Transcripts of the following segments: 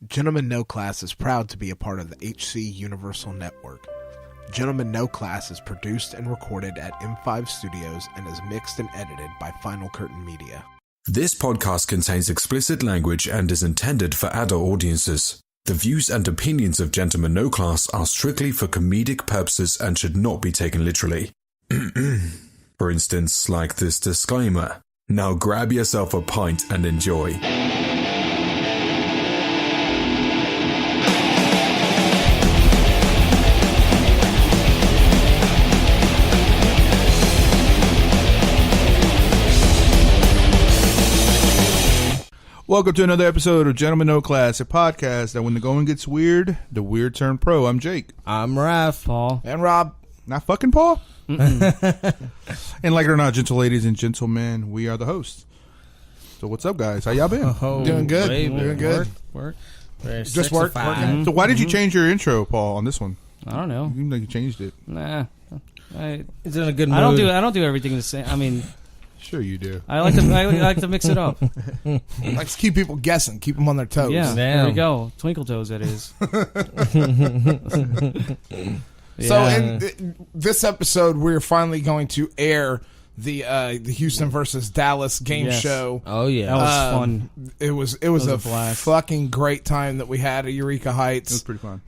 Gentlemen No Class is proud to be a part of the HC Universal Network. Gentlemen No Class is produced and recorded at M5 Studios and is mixed and edited by Final Curtain Media. This podcast contains explicit language and is intended for adult audiences. The views and opinions of Gentlemen No Class are strictly for comedic purposes and should not be taken literally. For instance, like this disclaimer. Now grab yourself a pint and enjoy. Welcome to another episode of Gentlemen No Class, a podcast that when the going gets weird, the weird turn pro. I'm Jake. I'm Raph. Paul. And Rob. Not fucking Paul? And like it or not, gentle ladies and gentlemen, we are the hosts. So what's up, guys? How y'all been? Doing good. Baby. Doing good. Work. Just working. So why did you change your intro, Paul, on this one? I don't know. You seem like you changed it. Nah. It's in a good mood. I don't do everything the same. I mean, Sure you do. I like to mix it up. Like to keep people guessing, keep them on their toes. Yeah, there Damn. we go. Twinkle toes, that is. So in this episode, we're finally going to air the Houston versus Dallas game show. Oh yeah, That was fun. It was a blast. fucking great time that we had at Eureka Heights. It was pretty fun.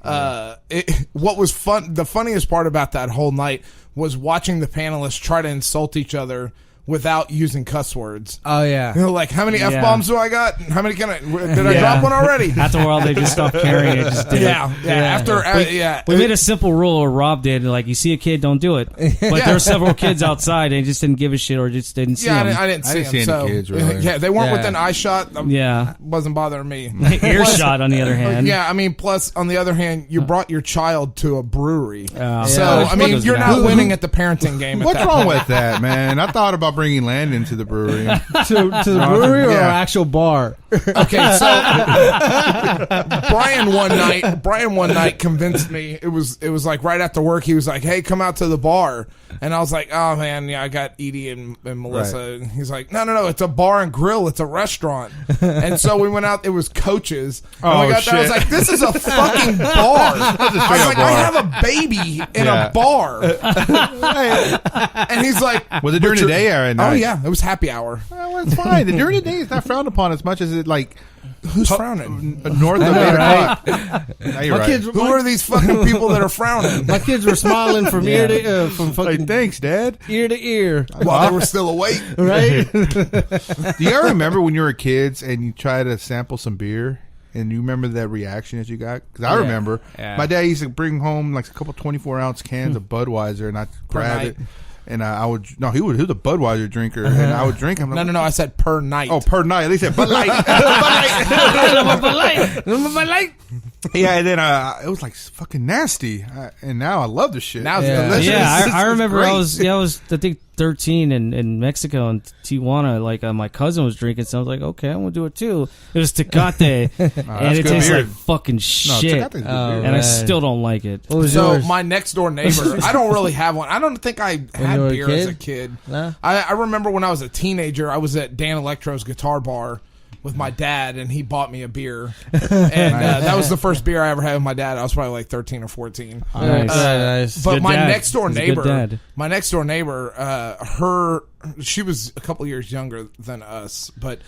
What was fun? The funniest part about that whole night was watching the panelists try to insult each other without using cuss words. oh yeah. You know, like, how many Yeah. F-bombs do I got? How many did I Yeah. drop one already? After a while, they just stopped caring. It just did it. Yeah. We made a simple rule, or Rob did. Like, you see a kid, don't do it. But there were several kids outside, and they just didn't give a shit, or just didn't see them. I didn't see I didn't see them. any So kids, really. yeah, they weren't Yeah. within eye shot. Yeah. Wasn't bothering me. Earshot, on the other hand. Yeah, I mean, plus on the other hand, you brought your child to a brewery, so Yeah. I mean, What you're goes not down? winning at the parenting game. At What's that wrong point. with that, man? I thought about bringing Landon to the brewery. to the brewery or Yeah. an actual bar? Okay, so Brian one night convinced me. It was like right after work. He was like, "Hey, come out to the bar," and I was like, "Oh man, yeah, I got Edie and Melissa." Right. And he's like, "No, it's a bar and grill. It's a restaurant." And so we went out. It was Coach's. And Oh, we got there. I was shit. like, "This is a fucking bar." I was like, bar. "I have a baby in Yeah. a bar," and he's like, Was it during the day or at night? "Oh yeah, it was happy hour." Well, it's fine. During the day, it's not frowned upon as much as it, like, Who's frowning? north of 8 o'clock. Now you're My right. kids, Who are these fucking people that are frowning? my kids were smiling from ear to from fucking Like, thanks, Dad. ear to ear, While they were still awake. right? Do you ever remember when you were kids and you tried to sample some beer? And you remember that reaction that you got? Because I remember. Yeah. My dad used to bring home like a couple 24-ounce cans of Budweiser, and I'd grab night. it. And I would... No, he was a Budweiser drinker. And I would drink. I'm like, No. I said per night. Oh, per night. At least said Bud Light. Bud Light. Yeah, and then it was like fucking nasty. And now I love the shit. Now it's Yeah. delicious. Yeah, It's I remember great. I was I think 13 in Mexico and Tijuana. Like my cousin was drinking, so I was like, okay, I'm gonna do it too. It was Tecate, and it good tastes beer. like fucking shit, Tecate's good beer. and I man. still don't like it. What was So yours? my next door neighbor, I don't really have one. I don't think I you had were a beer as a kid? kid. Nah? I remember when I was a teenager, I was at Dan Electro's guitar bar with my dad, and he bought me a beer. And that was the first beer I ever had with my dad. I was probably like 13 or 14. Nice. Nice. But Good my dad. next door He's a good neighbor, dad. she was a couple years younger than us, but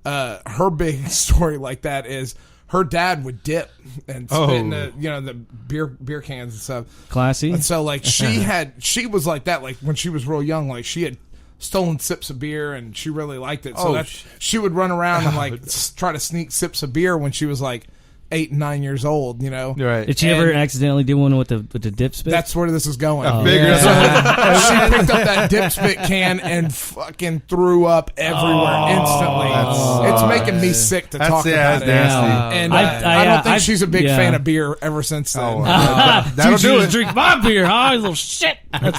her big story like that is her dad would dip and spit in the beer cans and stuff. Classy. And so like she was like that, like when she was real young, like she had stolen sips of beer and she really liked it. So she would run around and like try to sneak sips of beer when she was like 8 and 9 years old, you know. Right. Did she ever accidentally do one with the dip spit? That's where this is going. I figured. She picked up that dip spit can and fucking threw up everywhere instantly. It's making me sick to talk about that's it. nasty. And I don't think she's a big fan of beer ever since then. That'll Dude, you do just it. drink my beer, huh? You little shit. That'll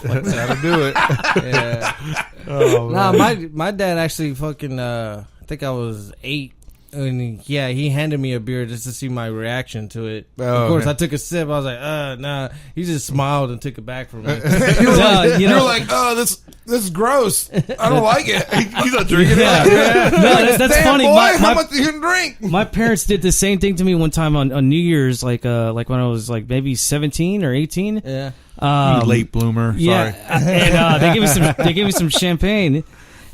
do it. Yeah. Nah, my dad actually fucking. I think I was 8. And he handed me a beer just to see my reaction to it. Oh, of course, okay. I took a sip. I was like, nah. He just smiled and took it back from me. You're like, oh, this is gross. I don't like it. He's not drinking Yeah. it. No, that's Damn, funny. boy, how much you can drink? My parents did the same thing to me one time on New Year's, like when I was like maybe 17 or 18. Yeah. You late bloomer. Sorry. Yeah, and they gave me some champagne,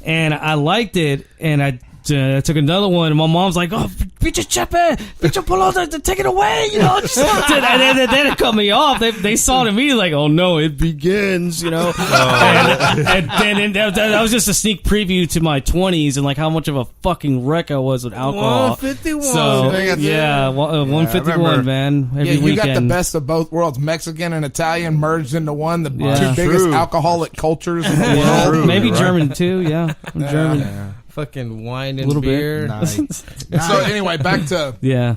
and I liked it, and I took another one, and my mom's like, "Oh, bitch, pull out, take it away," just and then it cut me off. They saw it immediately, like, "Oh no, it begins," and then that was just a sneak preview to my 20s and like how much of a fucking wreck I was with alcohol. 151. So yeah, 151, man. Every You weekend. got the best of both worlds, Mexican and Italian merged into one. The Yeah. two biggest True. alcoholic cultures in the Yeah, world. True, maybe right. German too. Yeah, I'm German. Yeah. Fucking wine and Little bit. beer. Nice. So anyway, back to Yeah.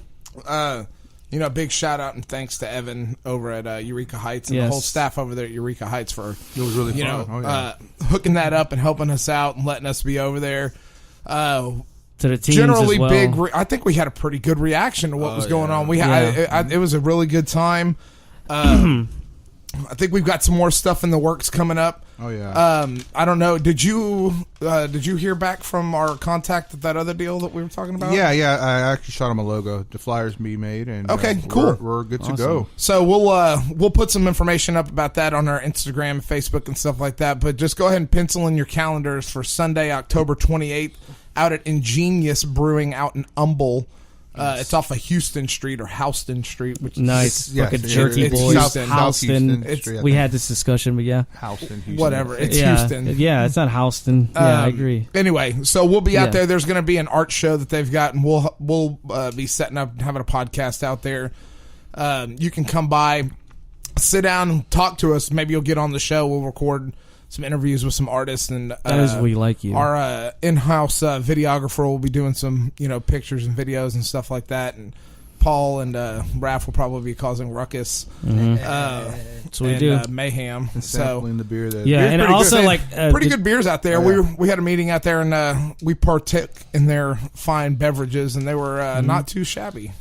big shout out and thanks to Evan over at Eureka Heights and Yes. the whole staff over there at Eureka Heights for It was really fun. Oh, yeah. hooking that up and helping us out and letting us be over there. To the teams Generally as well. big. I think we had a pretty good reaction to what was going on. We had it was a really good time. I think we've got some more stuff in the works coming up. Oh yeah. I don't know. Did you hear back from our contact at that other deal that we were talking about? Yeah. I actually shot him a logo. The flyers be made, and Okay, cool. We're good to Awesome. go. So we'll put some information up about that on our Instagram, Facebook, and stuff like that. But just go ahead and pencil in your calendars for Sunday, October 28th, out at Ingenious Brewing out in Humble. It's off of Houston Street or Houston Street, which Nice, Yeah, fucking it's- jerky it's boys. Houston. South Houston. Houston It's- Street, I We think. had this discussion, but yeah, Houston, Houston. whatever. It's yeah, Houston. yeah. It's not Houston. Yeah, I agree. Anyway, so we'll be out Yeah. there. There's going to be an art show that they've got, and we'll be setting up and having a podcast out there. You can come by, sit down, and talk to us. Maybe you'll get on the show. We'll record some interviews with some artists, and That is we like you. Our in-house videographer will be doing some Mm-hmm. pictures and videos and stuff like that, and Paul and Raph will probably be causing ruckus. That's what we do. Mayhem. And So sampling the beer that Yeah, beer's and pretty also good. like pretty good beers out there. Oh, yeah. We had a meeting out there and we partook in their fine beverages, and they were not too shabby.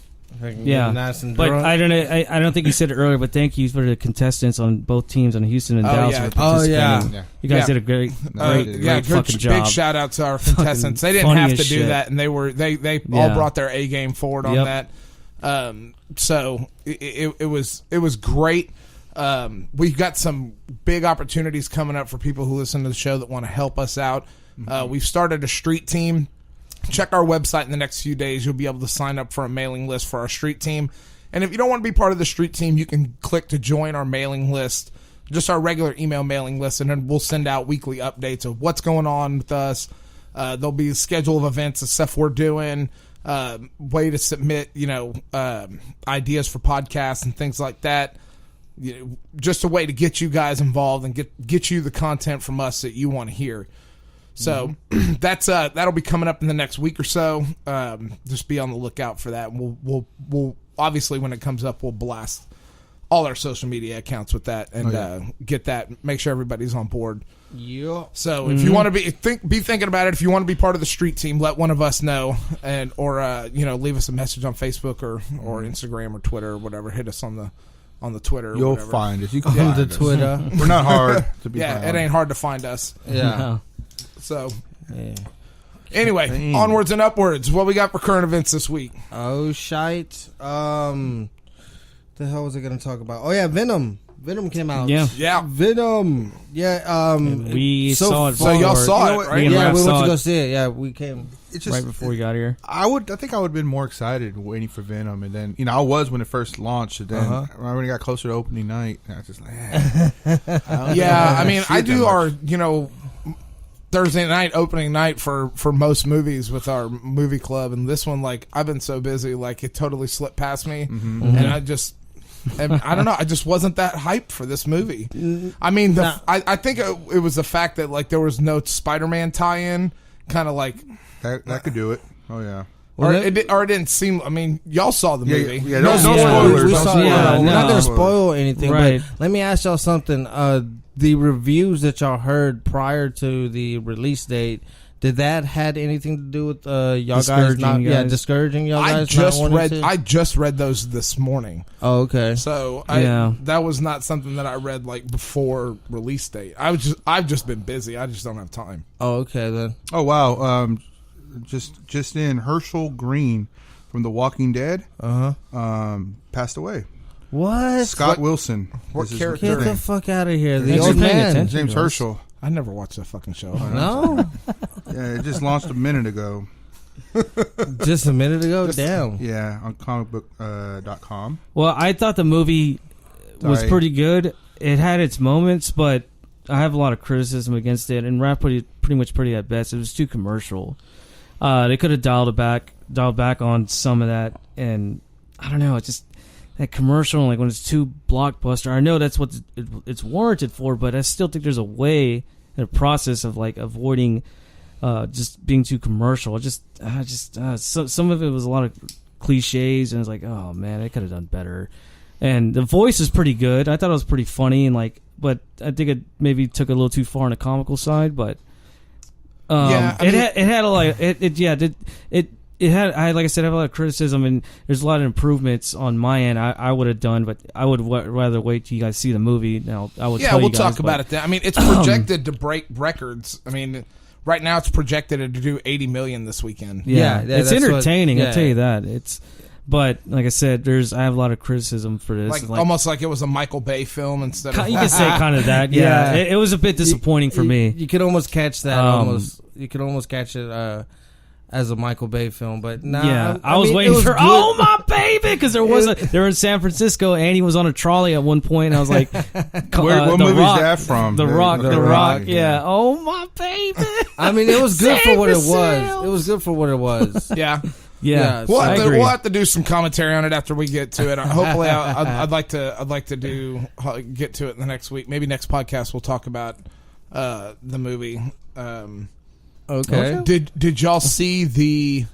Yeah, Nice and but drunk. I don't know. I don't think you said it earlier, but thank you for the contestants on both teams on Houston and Oh, Dallas yeah. for participating. Yeah. You guys Yeah. did a great Good, fucking job. big shout out to our contestants. They didn't funny have as to do shit. that, and they all Yeah. brought their A game forward on Yep. that. So it was great. We've got some big opportunities coming up for people who listen to the show that want to help us out. We've started a street team. Check our website in the next few days. You'll be able to sign up for a mailing list for our street team. And if you don't want to be part of the street team, you can click to join our mailing list, just our regular email mailing list, and then we'll send out weekly updates of what's going on with us. There'll be a schedule of events and stuff we're doing, way to submit, ideas for podcasts and things like that. Just a way to get you guys involved and get you the content from us that you want to hear. So that'll be coming up in the next week or so. Just be on the lookout for that. And we'll obviously when it comes up, we'll blast all our social media accounts with that and get that. Make sure everybody's on board. Yeah. So if you want to be thinking about it, if you want to be part of the street team, let one of us know, and or leave us a message on Facebook or Instagram or Twitter or whatever. Hit us on the Twitter. Or You'll whatever. find us. You can On find the us. Twitter. We're not hard to be Yeah, found. it ain't hard to find us. Yeah. So Yeah. anyway, Dang. onwards and upwards. What we got for current events this week? Oh shite. The hell was I gonna talk about? Oh yeah, Venom. Venom came out. Yeah. Yeah. Venom. Yeah. We so saw it. So y'all before. saw You know it, what? right? Me and Yeah, Raph we went saw to go it see it. Yeah, we came. It's just right before we got here. I think I would have been more excited waiting for Venom, and then I was when it first launched, and then when it got closer to opening night, I was just like, Yeah, I mean, see I it that do much. our Thursday night opening night for most movies with our movie club, and this one, like, I've been so busy, like, it totally slipped past me, and I don't know, I just wasn't that hyped for this movie. I mean, I think it was the fact that, like, there was no Spider-Man tie-in, kind of like, that could do it. Oh yeah. or it didn't seem. I mean, y'all saw the movie. Yeah, no Yeah. spoilers. We no saw, spoilers. yeah, we're not no. gonna spoil anything, Right. but let me ask y'all something. The reviews that y'all heard prior to the release date, Did that had anything to do with y'all Discouraging guys? you guys? Discouraging y'all I guys. just read those this morning. Oh, okay. So that was not something that I read like before release date. I've just been busy. I just don't have time. Oh, okay then. Oh wow. Just in Herschel Green from The Walking Dead. Passed away. What? Scott Wilson. What is his character? name. Get the fuck out of here. The Thanks old for paying man. attention. His name's Herschel. I never watched that fucking show. No, Yeah, it just launched a minute ago. just a minute ago. Damn. Yeah, on comicbook.com. Well, I thought the movie was Sorry. pretty good. It had its moments, but I have a lot of criticism against it. And rap pretty much pretty at best. It was too commercial. They could have dialed back on some of that, and I don't know. It just that commercial, like when it's too blockbuster. I know that's what it's warranted for, but I still think there's a way and a process of like avoiding just being too commercial. Some of it was a lot of cliches, and it's like, oh man, I could have done better. And the voice is pretty good. I thought it was pretty funny, and like, but I think it maybe took a little too far on the comical side. But it had a lot. It had, like I said, I have a lot of criticism, and there's a lot of improvements on my end I would have done, but I would rather wait till you guys see the movie. Now, I would tell we'll you guys, talk about it then. I mean, it's projected to break records. I mean, right now it's projected to do 80 million this weekend. Yeah, it's that's entertaining. what- I'll tell you that. But like I said, I have a lot of criticism for this. Like almost like it was a Michael Bay film instead of. You could say kind of that. Yeah, Yeah. It was a bit disappointing for me. You could almost catch that. You could almost catch it as a Michael Bay film, but nah, Yeah, I mean, was it waiting for good. "Oh my baby" because they were in San Francisco and he was on a trolley at one point, and I was like, What The movie Rock, is that from? The Rock, The The Rock. Rock, Yeah. Oh my baby. I mean, it was good for what it was. yourselves. It was good for what it was. Yeah. Yeah, Well, I We'll agree. have to do some commentary on it after we get to it. Hopefully, I'd like to get to it in the next week. Maybe next podcast we'll talk about the movie. Okay. Did y'all see the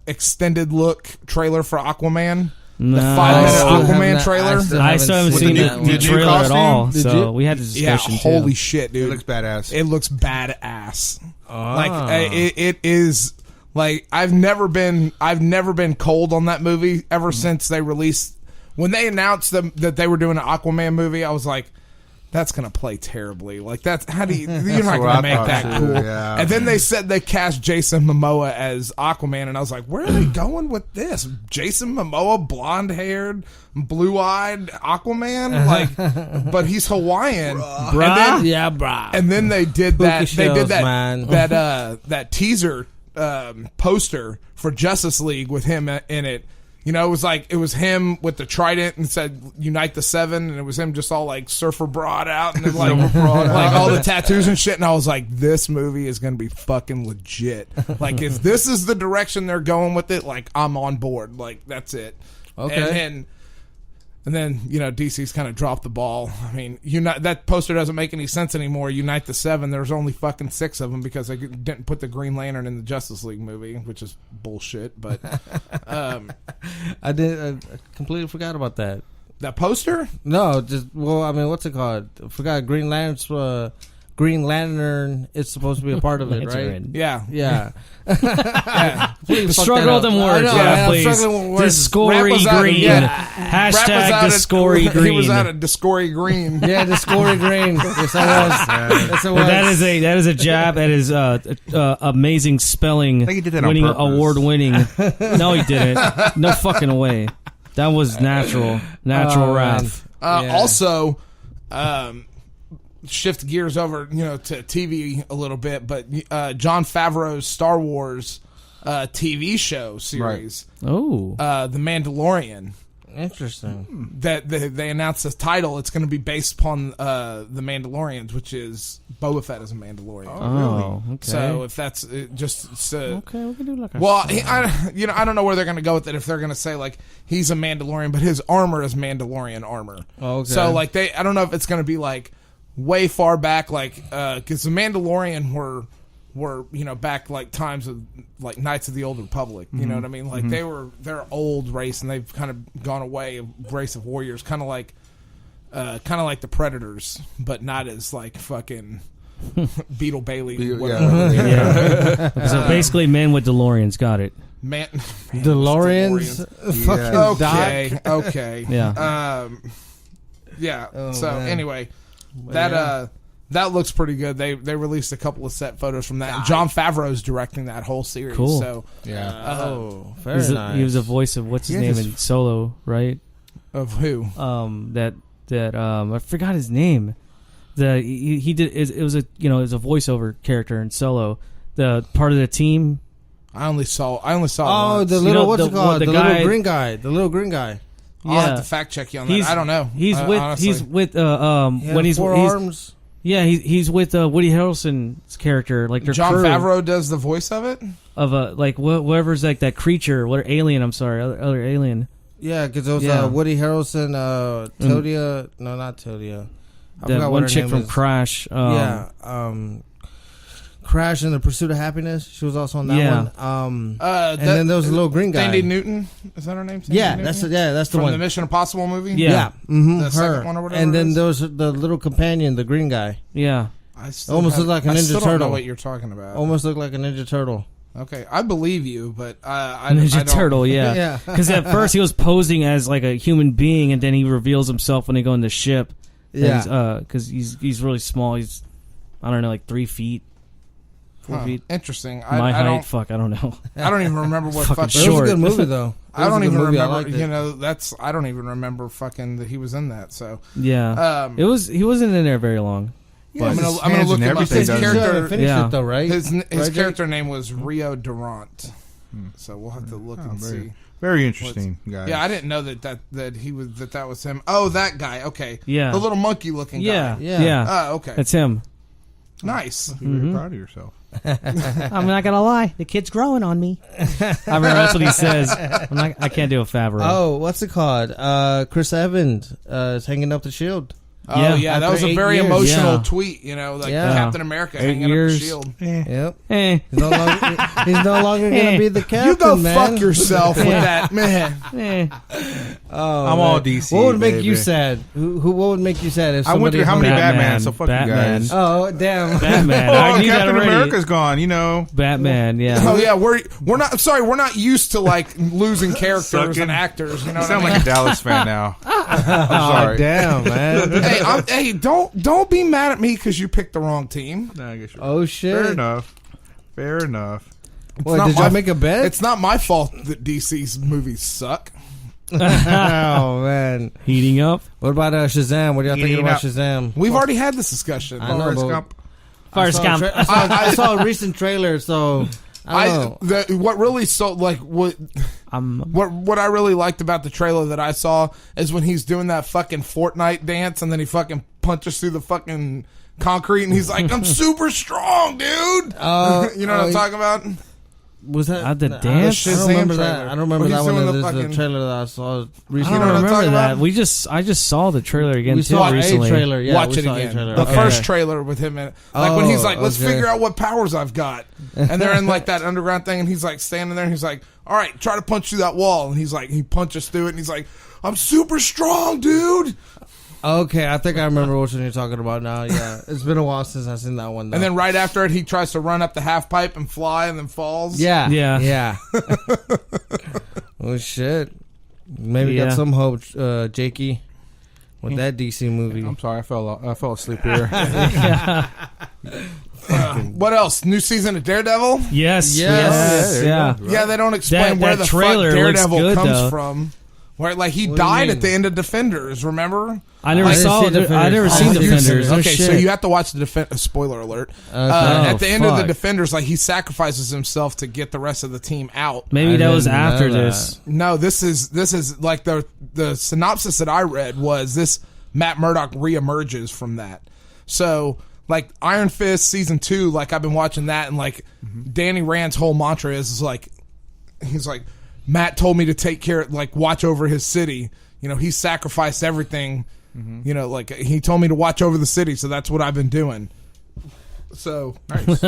extended look trailer for Aquaman? No. The 5-minute Aquaman I trailer? I still haven't With seen the the new trailer at costume? all, Did so you? we had a discussion. Holy shit, It dude! looks badass. It looks badass. It is like I've never been cold on that movie ever since they released. When they announced that they were doing an Aquaman movie, I was like, that's gonna play terribly. Like that's how do you're not what gonna I make thought that too, cool. yeah. And then they said they cast Jason Momoa as Aquaman, and I was like, where are they going with this? Jason Momoa, blonde haired, blue eyed Aquaman, like, but he's Hawaiian. And then they did that. Spooky They did shows, that. man. That teaser poster for Justice League with him in it. You know, it was him with the trident and said "Unite the Seven," and it was him just all like surfer broad out and then like all the tattoos and shit. And I was like, this movie is going to be fucking legit. Like, if this is the direction they're going with it, like I'm on board. Like that's it. Okay. And then DC's kind of dropped the ball. I mean, that poster doesn't make any sense anymore. Unite the Seven. There's only fucking 6 of them because they didn't put the Green Lantern in the Justice League movie, which is bullshit. But I completely forgot about that. that poster, No, what's it called? I forgot. Green Lantern is supposed to be a part of it, right? Lantern. yeah, Yeah. The struggle with them words, I know, yeah, man, I'm please. struggling with words. Discory Rap was out of- Green. yeah. Rap was Hashtag out of- Discory Green. He was out of Discory Green. Yeah, the scoring green. Yes, I was. Yes, I was. That is a jab at his amazing spelling. I think he did that on winning purpose. award winning. No, he didn't. No fucking way. That was natural Oh, rap. man. Yeah. Also, shift gears over, to TV a little bit, but Jon Favreau's Star Wars TV show series, Oh, The Mandalorian. Interesting. That they announced the title. It's going to be based upon the Mandalorians, which is Boba Fett as a Mandalorian. oh, okay. So if that's just okay, we can do like a well, I don't know where they're going to go with it. If they're going to say like he's a Mandalorian, but his armor is Mandalorian armor. Oh, okay. So like I don't know if it's going to be like way far back, like because the Mandalorian were back like times of like Knights of the Old Republic. You know what I mean? Like they're old race and they've kind of gone away, a race of warriors, kind of like the Predators, but not as like fucking Beetle Bailey. Yeah. So basically, men with DeLoreans. Got it. Man, DeLoreans. Fucking Doc. Okay. Yeah. Yeah. Oh, so man. anyway, But that looks pretty good. They released a couple of set photos from that. And Jon Favreau's directing that whole series. Cool. So very nice. He was a voice of what's his name in Solo, right? of who? That I forgot his name. He did it was a voiceover character in Solo. The part of the team. I only saw. Oh, once. the little little green guy. The little green guy. I'll have to fact check you on that. I don't know. He's with when he's arms. Yeah, he's with Woody Harrelson's character, like their Jon crew Favreau does the voice of it. of like whatever's like that creature, what alien? I'm sorry, other alien. Yeah, because it was Woody Harrelson, Todia. No, not Todia. I That forgot what one her chick name from is. Crash. Crash and the Pursuit of Happiness. She was also on that one. And then there was a little green guy. Sandy Newton. Is that her name? Sandy Yeah, Newton? that's the from one. the Mission Impossible movie. Yeah. The Her. second one or whatever. And it then is? there was the little companion, the green guy. Yeah. I still Almost looked like a I Ninja still don't know Turtle. what you're talking about. Almost looked like a Ninja Turtle. Okay, I believe you, but I Ninja don't. Turtle, yeah. Yeah. Because at first he was posing as like a human being, and then he reveals himself when they go in the ship. Yeah. Because he's really small. He's, I don't know, like 3 feet, 4 feet. Interesting. My I height, don't. fuck, I don't know. I don't even remember what Fucking fucking. It was short. a good movie, though. I don't even remember. liked it. You know, I don't even remember fucking that he was in that. So Yeah. He wasn't in there very long. Yeah, I'm his gonna hands look and him up. everything His doesn't- character, Finish Yeah. it though, right? his Right, character name was Rio Durant. So we'll have to look and see. Very interesting, guys. Yeah, I didn't know that he was that was him. Oh, that guy. Okay. Yeah. The little monkey looking Yeah. guy. Yeah. Oh, okay. That's him. Nice. You're very proud of yourself. I'm not gonna lie, the kid's growing on me. I remember that's what he says. I can't do a Favreau. Oh, what's it called? Chris Evans is hanging up the shield. Oh yeah, that After was a 8 very years. emotional Yeah. tweet. You know, like Yeah. Captain America 8 hanging years. up the shield. Yep. Eh. He's no longer going to be the captain, You go man. fuck yourself with that, man. Eh. Oh, I'm man. all DC, What would make you baby. sad? What would make you sad if I went somebody through how many hung- Batman, so fuck Batman. you guys. Oh, damn. Batman. Oh, I knew that Captain already. America's gone, you know. Batman, yeah. Oh yeah, we're not sorry. We're not used to like losing characters Sucking. and actors. You know You what sound I mean? like a Dallas fan now. I'm Oh, sorry. damn, man. hey, don't be mad at me because you picked the wrong team. No, I guess you're Oh, shit. Fair enough. Fair enough. What, not did my- y'all make a bet? It's not my fault that DC's movies suck. Oh, man. Heating up. What about Shazam? What are y'all thinking Eating about up. Shazam? We've already had this discussion. I know, Forrest but- Gump. Forrest Gump. I saw a recent trailer, so I don't know. What really what I really liked about the trailer that I saw is when he's doing that fucking Fortnite dance and then he fucking punches through the fucking concrete and he's like, I'm super strong, dude. You know what I'm talking about? Was that The dance? I don't Shazam remember trailer. that. I don't remember Well, that he's one. doing the There's fucking- the trailer that I saw I recently. know don't what I'm remember talking that. about? I just saw the trailer again We too saw recently. a trailer. Yeah, Watch we it saw a again. trailer. The Okay. first trailer with him in it. Like when he's like, let's okay. figure out what powers I've got. And they're in like that underground thing and he's like standing there and he's like, all right, try to punch through that wall. And he's like, he punches through it and he's like, I'm super strong, dude. Okay, I think I remember which one you're talking about now. Yeah, it's been a while since I've seen that one. Though. And then right after it, he tries to run up the half pipe and fly and then falls. yeah, Yeah. Oh shit! Maybe Yeah. got some hope, Jakey, with that DC movie. I'm sorry, I fell asleep here. What else? New season of Daredevil? Yes. Yes. Yeah. Yeah, they don't explain That where the fuck trailer looks Daredevil good, comes though. from. Where like he What do you died mean? at the end of Defenders, remember? I never I didn't saw. see I Defenders. never I seen didn't see Defenders. No Okay, so shit. you have to watch the spoiler alert. Okay. At the end of the fuck. Defenders, like he sacrifices himself to get the rest of the team out. Maybe I that was didn't know after that. this. No, this is like the synopsis that I read was this Matt Murdock reemerges from that. So like Iron Fist season 2, like I've been watching that and like Danny Rand's whole mantra is like he's like Matt told me to take care like watch over his city. You know, he sacrificed everything. You know, like he told me to watch over the city, so that's what I've been doing. So Nice.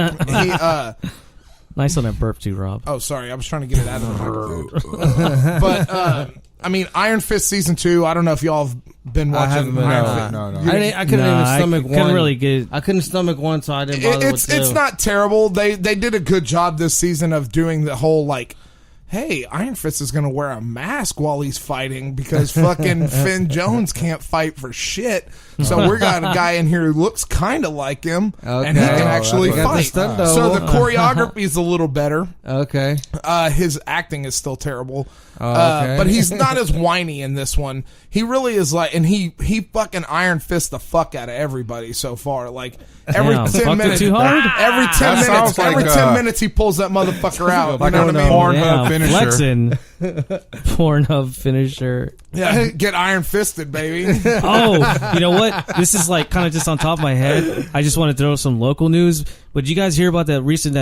Nice on that burp too, Rob. oh, sorry, I was trying to get it out of the microphone. But I mean, Iron Fist season 2. I don't know if y'all have been watching Iron Fist? No. I couldn't even stomach one. Couldn't really get. I couldn't stomach one, so I didn't bother with two. It's not terrible. They did a good job this season of doing the whole like, hey, Iron Fist is going to wear a mask while he's fighting because fucking Finn Jones can't fight for shit. So we got a guy in here who looks kind of like him, and he can actually fight. So the choreography is a little better. Okay. His acting is still terrible. But he's not as whiny in this one. He really is like, and he fucking Iron Fist the fuck out of everybody so far. Like every 10 minutes, too hard? every 10 minutes, like, every 10 minutes he pulls that motherfucker out. Like you know what I mean? Pornhub finisher. Flexing. Pornhub finisher. Yeah, get Iron Fisted, baby. Oh, you know what? This is like kind of just on top of my head. I just want to throw some local news. But did you guys hear about that recent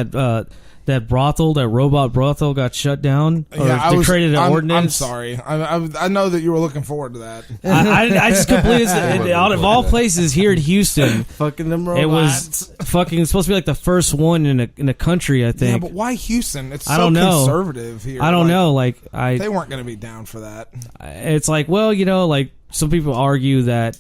that brothel, that robot brothel got shut down? Or they created an ordinance? I'm sorry. I know that you were looking forward to that. I just completely, out of all places here in Houston, Fucking them robots. it was fucking supposed to be like the first one in the country, I Yeah, think. but why Houston? It's so I don't know. conservative here. I don't know. They weren't going to be down for that. It's like, well, like some people argue that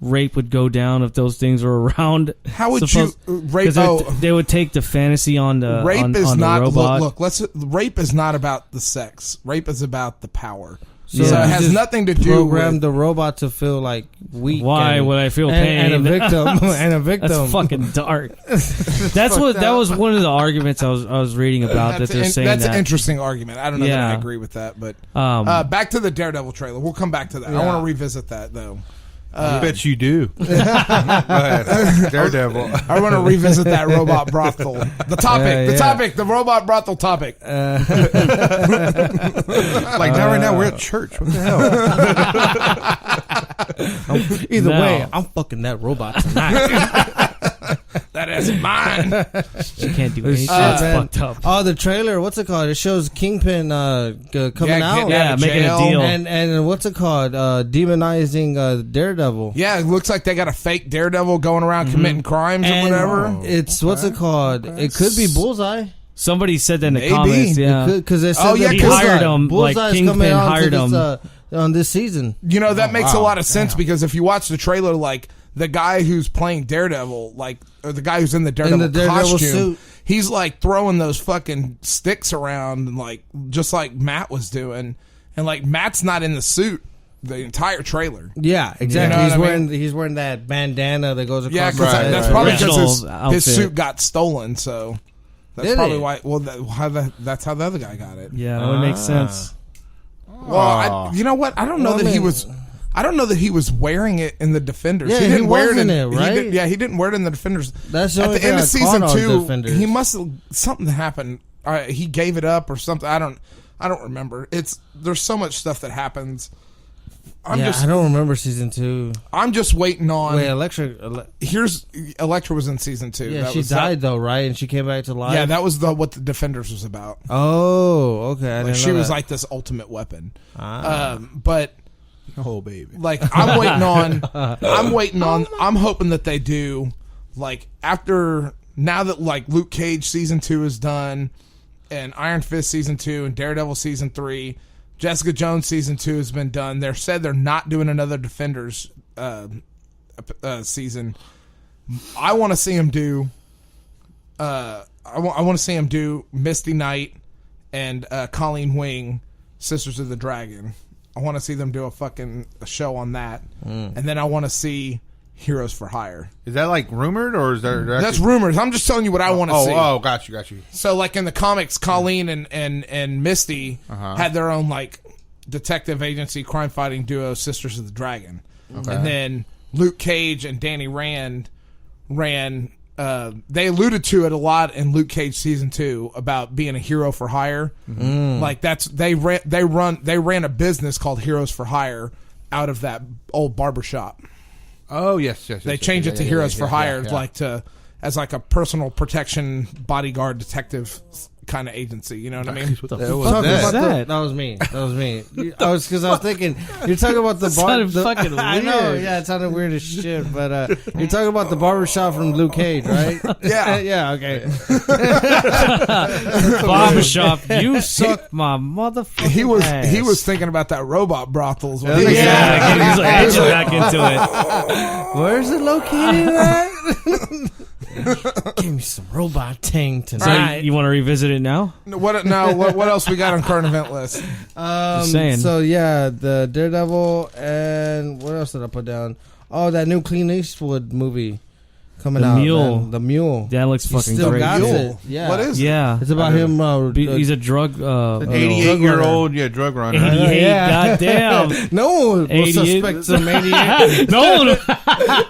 rape would go down if those things were around. How would you rape? They would take the fantasy on the rape on, is on not. the robot. Look. Rape is not about the sex. Rape is about the power. So Yeah. it has nothing to do Program with the robot to feel like weak. Why would I feel pain? And a victim. and a victim. That's fucking dark. That was one of the arguments I was reading about that they're saying that's an interesting argument. I don't know that I agree with that, but back to the Daredevil trailer. We'll come back to that. I want to revisit that though. I bet you do. Go ahead. Daredevil. I want to revisit that robot brothel. The topic, the robot brothel topic. Like now, right now, we're at church. What the hell? Either way, I'm fucking that robot tonight. That is mine. You can't do anything. That's man. fucked up. Oh, the trailer. What's it called? It shows Kingpin coming out. Yeah, making a deal. And what's it called? Demonizing Daredevil. Yeah, it looks like they got a fake Daredevil going around committing crimes or whatever. It's what's it called? It could be Bullseye. Somebody said that in the Maybe. comments. Yeah, Because they said he hired him. Like Bullseye's Kingpin coming out hired him. on this season. You know, that makes a lot of sense because if you watch the trailer, like the guy who's playing Daredevil, or the guy who's in the Daredevil, costume, suit. he's like throwing those fucking sticks around, and like just like Matt was doing, and like Matt's not in the suit the entire trailer. Yeah, exactly. You know He's wearing that bandana that goes across. Yeah, his because head. that's probably Original because his outfit. suit got stolen. So that's Did probably it? why. Well, that's how the other guy got it. Yeah, that would make sense. Well, you know what? I don't know that he was. I don't know that he was wearing it in the Defenders. Yeah, he didn't wear it in it, right? He didn't wear it in the Defenders. That's the at only the end of thing I caught season on 2. Defenders. He must have something happened. He gave it up or something. I don't remember. There's so much stuff that happens. I don't remember season 2. I'm just waiting on. Wait, Elektra was in season 2. Yeah, That she was died though, right? And she came back to life. Yeah, that was what the Defenders was about. Oh, okay. Like, she was like this ultimate weapon. But Oh, baby. like I'm waiting on. I'm hoping that they do like now that like Luke Cage season 2 is done, and Iron Fist season 2 and Daredevil season 3, Jessica Jones season 2 has been done. They're said they're not doing another Defenders season. I want to see him do. I want to see him do Misty Knight and Colleen Wing, Sisters of the Dragon. I want to see them do a show on that, and then I want to see Heroes for Hire. Is that like rumored or is there? That's rumors. I'm just telling you what I want to see. Oh, got you. So, like in the comics, Colleen and Misty had their own like detective agency crime fighting duo, Sisters of the Dragon, and then Luke Cage and Danny Rand ran. They alluded to it a lot in Luke Cage season 2 about being a hero for hire. Like they ran a business called Heroes for Hire out of that old barbershop. Oh yes. They changed it to Heroes for Hire, like as like a personal protection bodyguard detective kind of agency. You know what I mean? What the That was fuck that. is that? That was me. I was thinking you're talking about the bar. Sounded fucking weird. I know. Yeah, it sounded weird as shit. But you're talking about the barbershop from Luke Cage, right? Yeah. Yeah. Okay. Barbershop, you suck my motherfucking He was ass. thinking about that robot brothels. Yeah, Yeah, he's like edging back into it. Where's it located at? Give me some robot tang So tonight. you want to revisit it now? What else we got on current event list? Just saying. So yeah, the Daredevil and what else did I put down? Oh, that new Clint Eastwood movie coming The out. Mule. Man. The Mule. That looks He fucking still great. got Mule. it. Yeah. What is it? Yeah. It's about him. He's a drug. An 88-year-old, drug runner. 88. Yeah. Goddamn. No one will 88. suspect some 88. No one.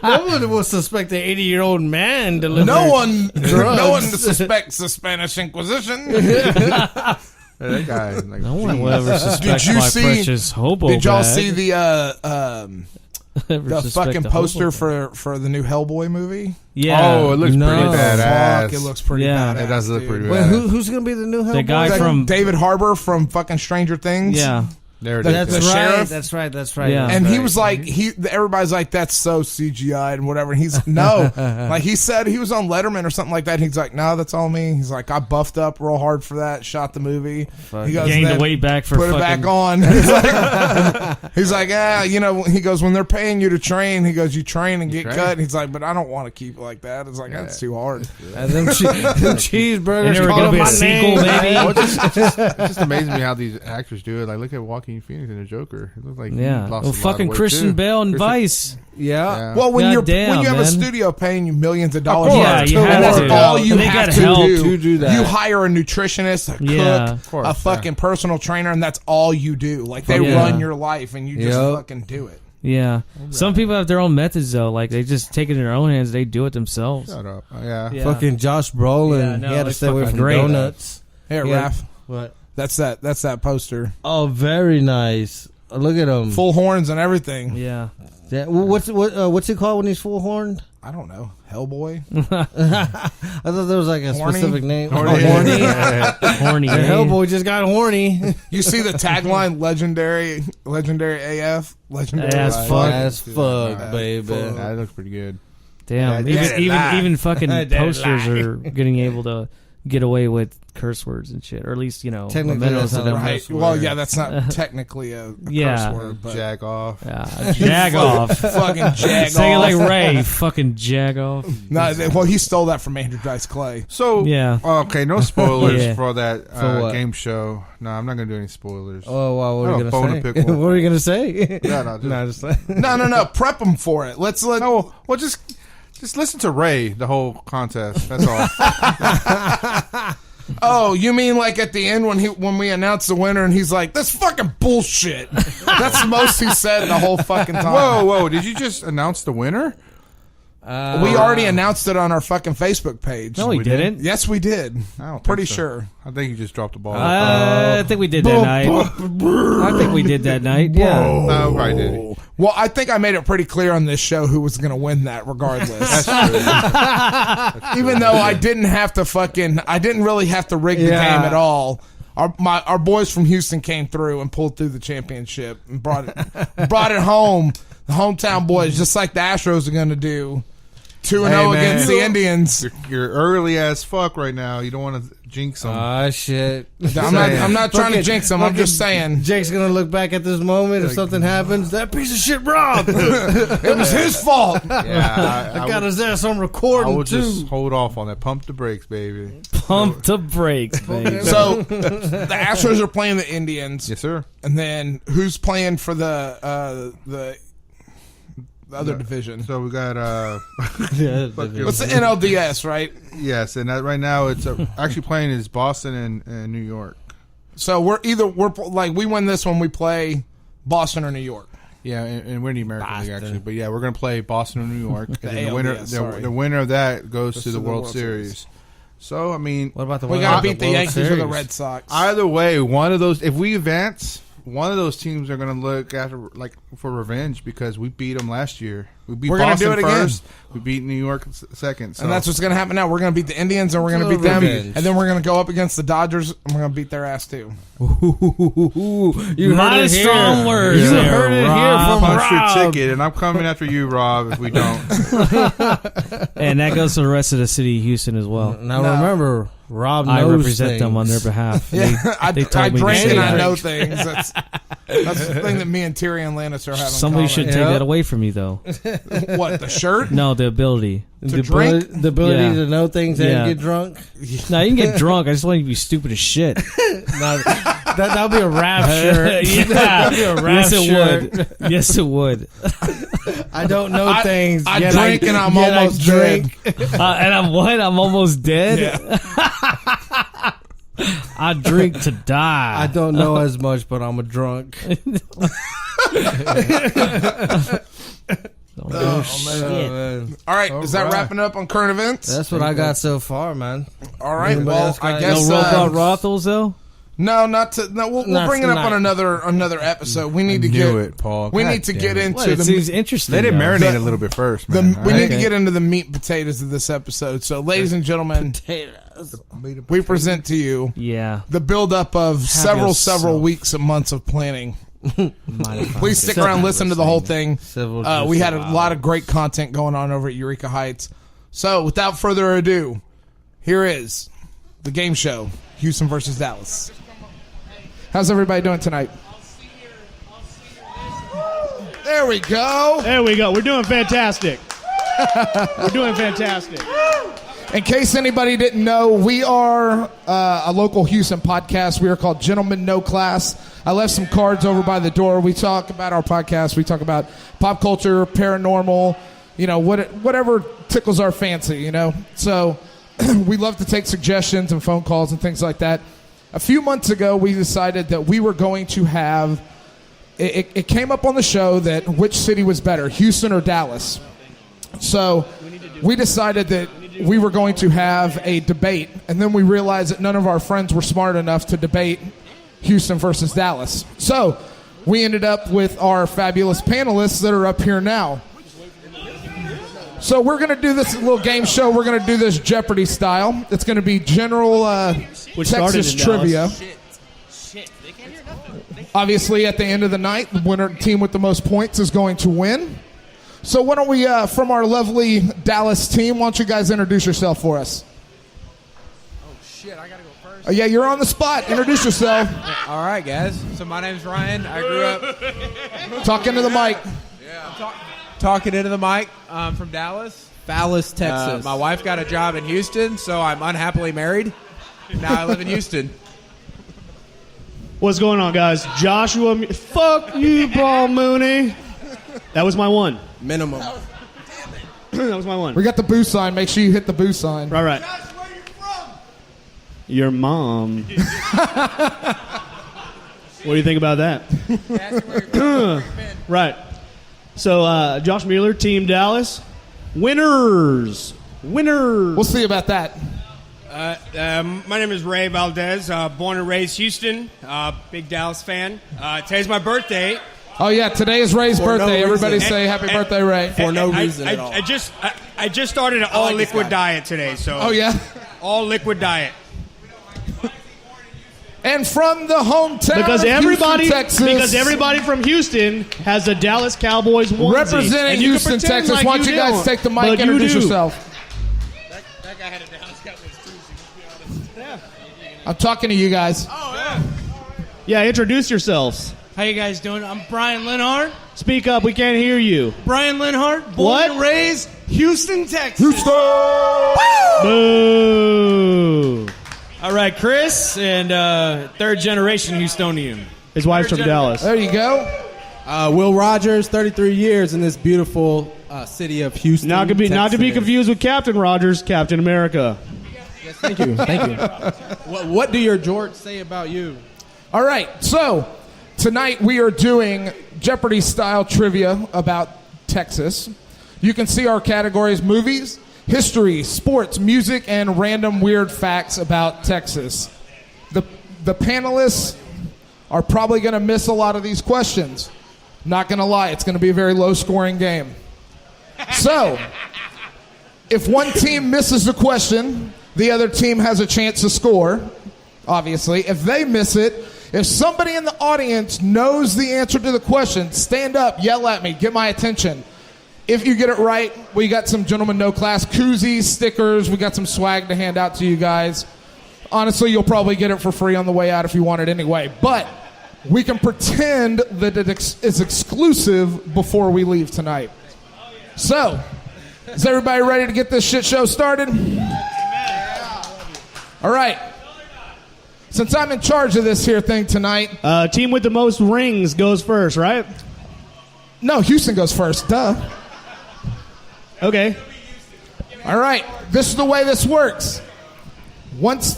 No one will suspect an 80-year-old man delivering. No one Drugs. suspects the Spanish Inquisition. That guy. Like, No one will ever suspect Did you my see- precious hobo. Did y'all bag. see the Ever the suspect fucking the hobo poster bag. for the new Hellboy movie? Yeah. Oh, it looks No. pretty badass. Fuck, it looks pretty Yeah. badass. It does look dude. pretty Wait, badass. who's gonna be the new Hellboy? The guy That from- David Harbour from fucking Stranger Things. Yeah. There it That's is. the sheriff? That's right. Yeah. And he was like, everybody's like, that's so CGI and whatever. And he's no, like he said, he was on Letterman or something like that. And he's like, no, that's all me. He's like, I buffed up real hard for that, shot the movie. He goes, Gained the "Then weight back for put it fucking. back on. He's like, he goes, when they're paying you to train, he goes, you train and get train. cut. And he's like, but I don't want to keep it like that. It's like, that's too hard. And them cheeseburgers. And there were call gonna be him a my sequel, name. baby. Well, it just amazes me how these actors do it. Like, look at Joaquin Phoenix in the Joker. It looks like he Yeah. lost Well, a lot of fucking weight, Christian too. Bale and Christian- Vice. Yeah. Well, when Goddamn, you have a man. studio paying you millions of dollars, course. Yeah, you and have that's to. all you And they have got to help to do that. You hire a nutritionist, a Yeah. cook, Of course, a fucking personal trainer, and that's all you do. Like they Yeah. run your life, and you just Yep. fucking do it. Yeah. Some people have their own methods though. Like they just take it in their own hands. They do it themselves. Shut up. Yeah. Yeah. Fucking Josh Brolin. Yeah, no, he had to it's stay away fucking from great. donuts. Here, Yeah. Raph, What? that's that poster, Oh, very nice. Look at him. full horns and everything. Yeah. Yeah, what's it called when he's full horned? I don't know, Hellboy. I thought there was like a Horny? specific name. Horny. Horny. Horny. The Hellboy just got horny. You see the tagline, legendary AF, legendary As AF. fuck. As fuck, As baby. fuck. That looks pretty good. Damn. Yeah, Even fucking Don't posters lie. are getting able to get away with curse words and shit, or at least Technically, mementos that's of not them. a Right. Well, yeah, that's not technically a Yeah. curse word, but Jag off. Yeah, jag off. fucking jag Say it off. like Ray. Fucking jag off. No, well, he stole that from Andrew Dice Clay. So, Yeah. okay, no spoilers Yeah. for that For what? game show. No, I'm not going to do any spoilers. Oh, wow, what I are have you a bone going to to pick say? with. What are you going to say? No, just- No, just No. Prep him for it. Let's let. No, well, just listen to Ray the whole contest. That's all. Oh, you mean like at the end when we announced the winner and he's like, "That's fucking bullshit." That's the most he said the whole fucking time. Whoa! Did you just announce the winner? We already announced it on our fucking Facebook page. No, we We did? didn't. Yes, we did. I don't think Pretty so. sure. I think you just dropped the ball. I think we did that night. I think we did that night. Yeah. No, probably did. Well, I think I made it pretty clear on this show who was going to win that regardless. That's true. Even though I didn't really have to rig the Yeah. game at all. Our boys from Houston came through and pulled through the championship and brought it home. The hometown boys, just like the Astros are going to do. 2-0 Hey, man. against the Indians. You're early as fuck right now. You don't want to jinx them. Ah, shit. I'm not trying to Fucking- jinx them. I'm just saying. Jake's going to look back at this moment if something happens. That piece of shit, Rob. It was his fault. Yeah, I got his ass on I recording, would just too. hold off on that. Pump the brakes, baby. Pump the brakes, baby. So the Astros are playing the Indians. Yes, sir. And then who's playing for the other division? So we got Yeah, What's the NLDS, right? yes, and that right now it's actually playing is Boston and New York. So we're like we win this when we play Boston or New York. Yeah, and we're in the American League actually, but yeah, we're gonna play Boston or New York. And then the ALDS, winner, sorry. the winner of that goes to the World Series. So I mean, What about the We one got to with beat the World Yankees or the Series? Red Sox. either way, one of those. If we advance, one of those teams are going to look after for revenge because we beat them last year. We beat We're gonna Boston do it again. first. We beat New York second. So. And that's what's going to happen now. We're going to beat the Indians, and we're going to beat them, Revenge. and then we're going to go up against the Dodgers, and we're going to beat their ass too. You Lot heard of it here. strong words You there, heard it here Rob. from punch your Rob. ticket, and I'm coming after you, Rob. If we don't, And that goes to the rest of the city of Houston as well. Now No. remember, Rob knows I represent things. them on their behalf. Yeah, I told drink me to say and I that. know things. That's the thing that me and Tyrion Lannister have in Somebody should common. take Yep. that away from me, though. What, the shirt? No, the ability. To drink? The ability Yeah. to know things Yeah. and get drunk. No, you can get drunk. I just want you to be stupid as shit. No, that'll be a rap shirt. Yeah. That'll be a rap Yes, it shirt. would. Yes, it would. I don't know things. I yet drink and I'm yet I almost drink. And I'm what? I'm almost dead? Yeah. I drink to die. I don't know as much, but I'm a drunk. Shit. All right, is that right. wrapping up on current events? That's what I got so far, man. All right. Anybody Well, else got I any- guess No Robot Rothels, though? no, not to. No, we'll Not bring it up tonight. on another episode. We need to knew get it, Paul. We God need to damn get it. into What? It the seems interesting. Let it though. marinate a little bit first, man. we need to Okay? get into the meat and potatoes of this episode. So, ladies and gentlemen, we present to you Yeah. the buildup of several yourself. weeks and months of planning. Please stick around, listen to the whole thing. We had a lot of great content going on over at Eureka Heights. So, without further ado, here is the game show, Houston versus Dallas. How's everybody doing tonight? There we go. There we go. We're doing fantastic. We're doing fantastic. In case anybody didn't know, we are a local Houston podcast. We are called Gentlemen No Class. I left some cards over by the door. We talk about our podcast. We talk about pop culture, paranormal, whatever tickles our fancy, So we love to take suggestions and phone calls and things like that. A few months ago, we decided that we were going to have it came up on the show that which city was better, Houston or Dallas. So we decided that we were going to have a debate, and then we realized that none of our friends were smart enough to debate Houston versus Dallas. So we ended up with our fabulous panelists that are up here now. So we're going to do this little game show. We're going to do this Jeopardy style. It's going to be general Which started Texas in trivia. Dallas. Obviously, at the end of the night, the winner team with the most points is going to win. So why don't we, from our lovely Dallas team, why don't you guys introduce yourself for us? Oh shit, I gotta go first. Yeah, you're on the spot. Introduce yourself. All right, guys. So my name's Ryan. I grew up Talk into the mic. talking into the mic. I'm from Dallas. Dallas, Texas. My wife got a job in Houston, so I'm unhappily married. Now I live in Houston. What's going on, guys? Joshua. Fuck you, Paul Mooney. That was my one. Minimum. That was my one. We got the boo sign. Make sure you hit the boo sign. Right. Your mom. What do you think about that? Right. So, Josh Mueller, Team Dallas. Winners. We'll see about that. My name is Ray Valdez, born and raised Houston, big Dallas fan. Today's my birthday. Oh, yeah, today is Ray's birthday. no Everybody reason. say happy birthday, Ray. For no I- reason I, at all. I just started an all this liquid guy. diet today, so Oh, yeah. all liquid diet. And from the hometown Because of everybody, Houston, Texas, from Houston has a Dallas Cowboys onesie. representing And you can Houston, pretend Texas. like Why don't you guys don't, take the mic but and you introduce do. yourself? That guy had a Dallas Cowboys jersey. I'm talking to you guys. Yeah, introduce yourselves. How you guys doing? I'm Brian Linhart. Speak up, we can't hear you. Brian Linhart, born What? and raised Houston, Texas. Boo! All right, Chris, and third generation Houstonian. His wife's from Dallas. There you go. Will Rogers, 33 years in this beautiful city of Houston. Not to be Texas. confused with Captain Rogers, Captain America. Yes, thank you. What do your jorts say about you? All right, so tonight we are doing Jeopardy-style trivia about Texas. You can see our categories: movies, history, sports, music, and random weird facts about Texas. The panelists are probably going to miss a lot of these questions. Not going to lie, it's going to be a very low-scoring game. So, if one team misses a question, the other team has a chance to score, obviously. If they miss it, if somebody in the audience knows the answer to the question, stand up, yell at me, get my attention. If you get it right, we got some Gentlemen No Class koozies, stickers, we got some swag to hand out to you guys. Honestly, you'll probably get it for free on the way out if you want it anyway. But we can pretend that it is exclusive before we leave tonight. So, is everybody ready to get this shit show started? All right. Since I'm in charge of this here thing tonight. Team with the most rings goes first, right? No, Houston goes first. Duh. Okay. All right. This is the way this works. Once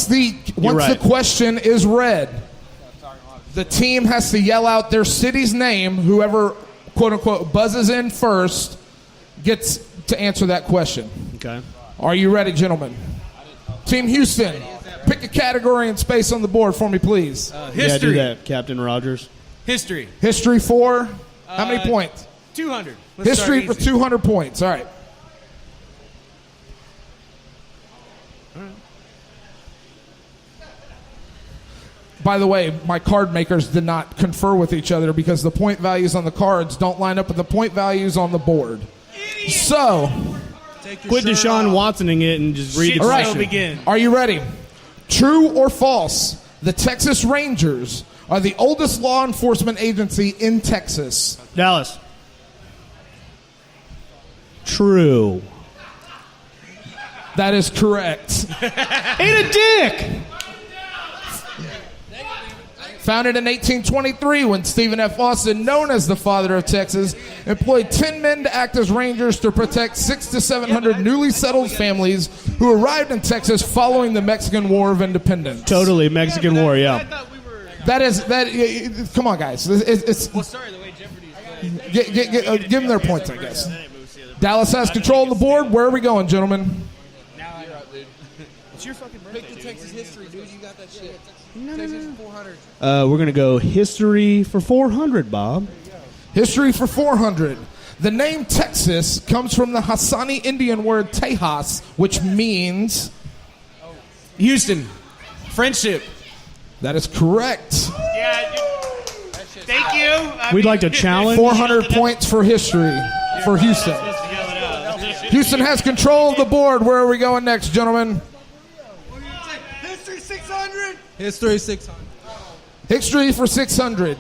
the question is read, the team has to yell out their city's name. Whoever, quote unquote, buzzes in first gets to answer that question. Okay. Are you ready, gentlemen? Team Houston, pick a category and space on the board for me, please. History. Yeah, do that, Captain Rogers. History. History for how many points? 200. History for 200 points. All right. By the way, my card makers did not confer with each other because the point values on the cards don't line up with the point values on the board. Idiot. So, quit Deshaun Watsoning it and just read the question. Begin. Are you ready? True or false? The Texas Rangers are the oldest law enforcement agency in Texas. Dallas. True. That is correct. Ain't a dick! Founded in 1823 when Stephen F. Austin, known as the Father of Texas, employed 10 men to act as rangers to protect 600 to 700 newly settled families who arrived in Texas following the Mexican War of Independence. Totally, Mexican War, yeah. Come on, guys. Well, sorry, the way Jeopardy is give them their points, I guess. Dallas has control of the board. Where are we going, gentlemen? Now you're up, dude. It's your fucking birthday. Pick the Texas history, dude. You got that shit. Texas 400. We're going to go history for 400, Bob. History for 400. The name Texas comes from the Hassani Indian word Tejas, which means... Houston. Friendship. That is correct. Yeah, thank you. We'd like to challenge. 400 points for history for Houston. Houston has control of the board. Where are we going next, gentlemen? History 600. History 600. History for 600.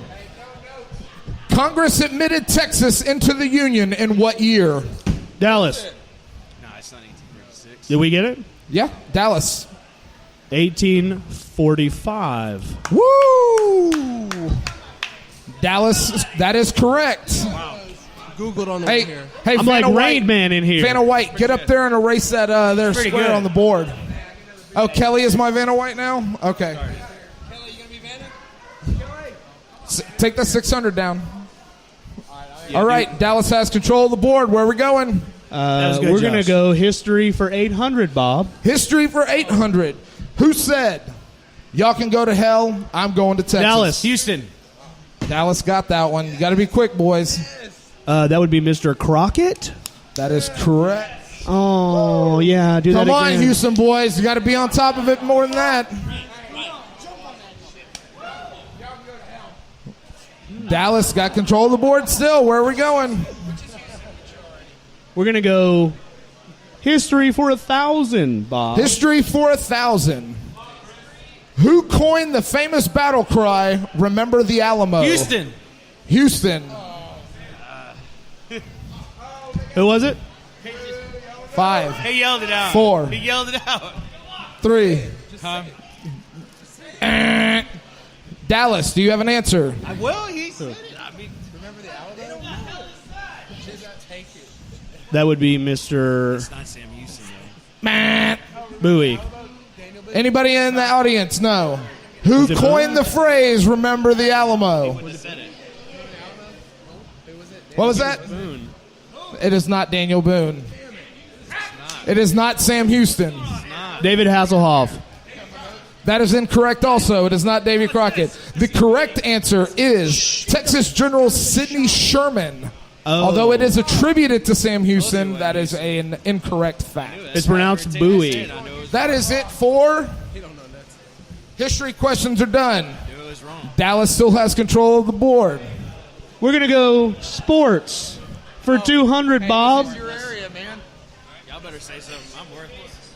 Congress admitted Texas into the Union in what year? Dallas. No, it's not 1836. Did we get it? Yeah, Dallas. 1845. Woo! Dallas, that is correct. Wow. Googled on Hey, here. hey, I'm Vanna like White, Rain Man in here. Vanna White, get up there and erase that there pretty square good. on the board. Oh, Kelly is my Vanna White now? Okay. Kelly, you gonna be Vanna? Take the 600 down. All right, Dallas has control of the board. Where are we going? We're going to go history for 800, Bob. History for 800. Who said, y'all can go to hell, I'm going to Texas? Dallas. Houston. Dallas got that one. You got to be quick, boys. That would be Mr. Crockett. That is correct. Oh, yeah, do that Come on, again. Houston boys. You got to be on top of it more than that. Dallas got control of the board still. Where are we going? We're going to go history for 1,000, Bob. History for 1,000. Who coined the famous battle cry, "Remember the Alamo"? Houston. Houston. Who was it? 5, He yelled it out. 4, He yelled it out. 3. Dallas, do you have an answer? Well, he said it. I mean, remember the Alamo? That would be Mr. It's not Sam Houston, though. Bowie. Anybody in the audience know? Who Is it coined the phrase, "Remember the Alamo"? What was that? Boone. It is not Daniel Boone. It is not Sam Houston. David Hasselhoff. That is incorrect also. It is not Davy Crockett. The correct answer is Texas General Sidney Sherman. Although it is attributed to Sam Houston, that is an incorrect fact. It's pronounced Bowie. That is it for history questions are done. Dallas still has control of the board. We're going to go sports for 200, Bob. Your area, man. Y'all better say something. I'm worthless.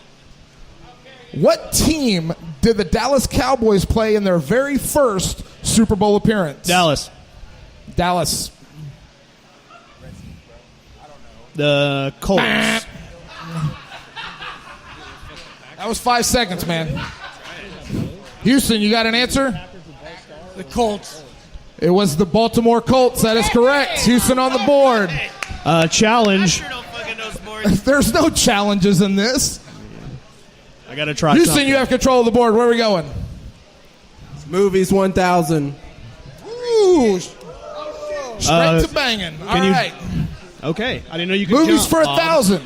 What team did the Dallas Cowboys play in their very first Super Bowl appearance? Dallas. Dallas. The Colts. That was 5 seconds, man. Houston, you got an answer? The Colts. It was the Baltimore Colts. That is correct. Houston on the board. Challenge. There's no challenges in this. I got to try Houston, something. you have control of the board. Where are we going? Movies 1000. Ooh. Straight to banging. All right. Okay. I didn't know you could Movies jump, for Bob. 1,000.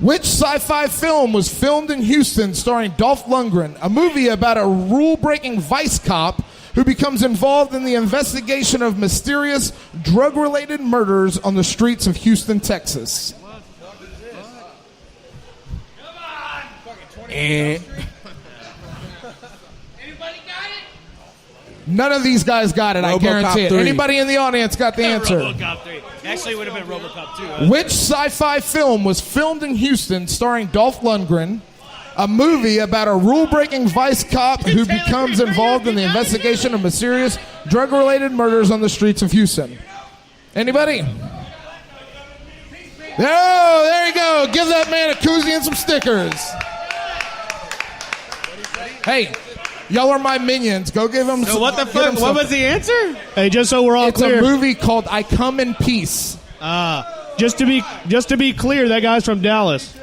Which sci-fi film was filmed in Houston starring Dolph Lundgren? A movie about a rule-breaking vice cop who becomes involved in the investigation of mysterious drug-related murders on the streets of Houston, Texas. None of these guys got it, I guarantee it. 3. Anybody in the audience got the answer? RoboCop 3. Actually, it would have been RoboCop 2. Huh? Which sci-fi film was filmed in Houston starring Dolph Lundgren? A movie about a rule-breaking vice cop who becomes involved in the investigation of mysterious drug-related murders on the streets of Houston. Anybody? Oh, there you go. Give that man a koozie and some stickers. Hey, y'all are my minions. Go give him some. What the fuck? What was the answer? Hey, just so we're all It's clear. a movie called I Come in Peace. Just to be clear, that guy's from Dallas.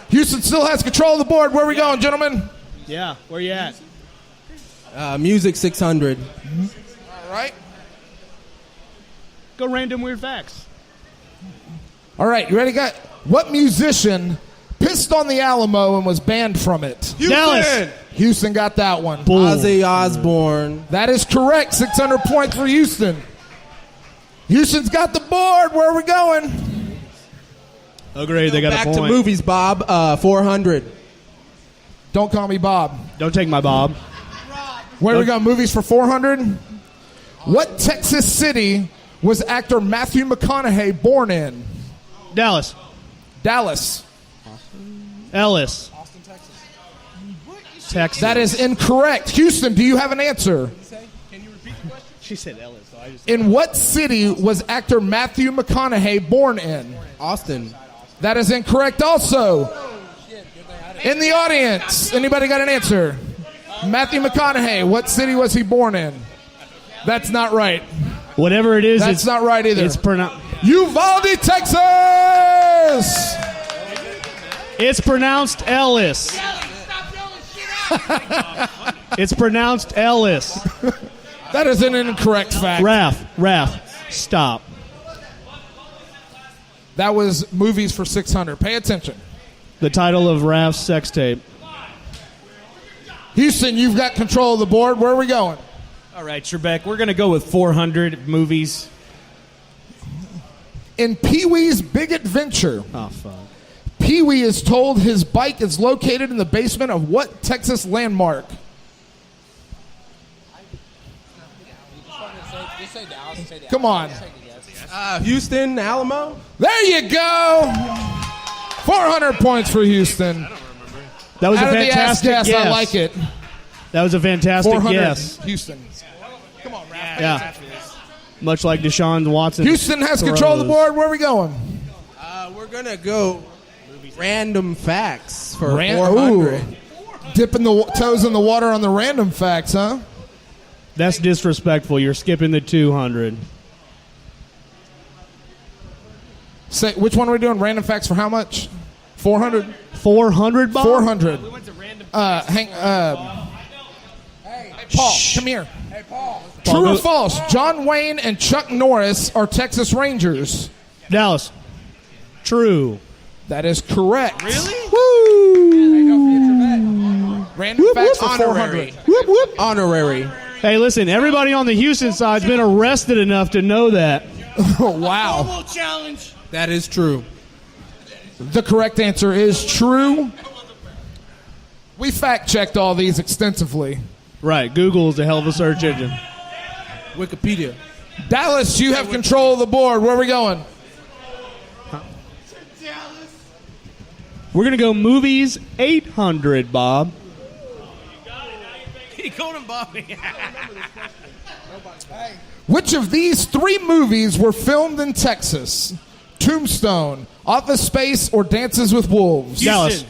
Houston still has control of the board. Where are we going, gentlemen? Yeah, where you at? Music 600. All right. Go random weird facts. All right, you ready, guys? What musician pissed on the Alamo and was banned from it? Dallas. Houston got that one. Ozzy Osbourne. That is correct. 600 points for Houston. Houston's got the board. Where are we going? Oh, great. They got Back a point. to movies, Bob. 400. Don't call me Bob. Don't take my Bob. Where are we going? Movies for 400? What Texas city was actor Matthew McConaughey born in? Dallas. Dallas. Ellis. Texas. That is incorrect. Houston, do you have an answer? She said Ellis. So I just... In what city was actor Matthew McConaughey born in? Austin. That is incorrect also. In the audience, anybody got an answer? Matthew McConaughey, what city was he born in? That's not right. Whatever it is, That's not right either. It's pronounced. Uvalde, Texas! It's pronounced Ellis. It's pronounced Ellis. That is an incorrect fact. Raph, stop. That was movies for 600. Pay attention. The title of Raph's sex tape. Houston, you've got control of the board. Where are we going? All right, Trebek, we're going to go with 400 movies. In Pee-wee's Big Adventure, Oh, fuck. Pee-wee is told his bike is located in the basement of what Texas landmark? Come on. Houston, Alamo. There you go. 400 points for Houston. That was Out a of the ass fantastic gas, guess. I like it. That was a fantastic 400 guess. Houston. Come on, Raph. Yeah. Much like Deshaun Watson. Houston has control of the board. Where are we going? We're going to go random facts for Ran- 400. Ooh. Dipping the toes in the water on the random facts, huh? That's disrespectful. You're skipping the 200. Say, which one are we doing? Random facts for how much? 400? 400, Bob? 400. Paul, come here. True or false? John Wayne and Chuck Norris are Texas Rangers. Dallas. True. That is correct. Really? Woo! Random facts for 400. Whoop, whoop. Honorary. Hey, listen, everybody on the Houston side's been arrested enough to know that. Oh, wow. That is true. The correct answer is true. We fact-checked all these extensively. Right, Google is a hell of a search engine. Wikipedia. Dallas, you have control of the board. Where are we going? We're going to go movies 800, Bob. He called him Bobby. Which of these 3 movies were filmed in Texas? Tombstone, Office Space, or Dances with Wolves? Dallas.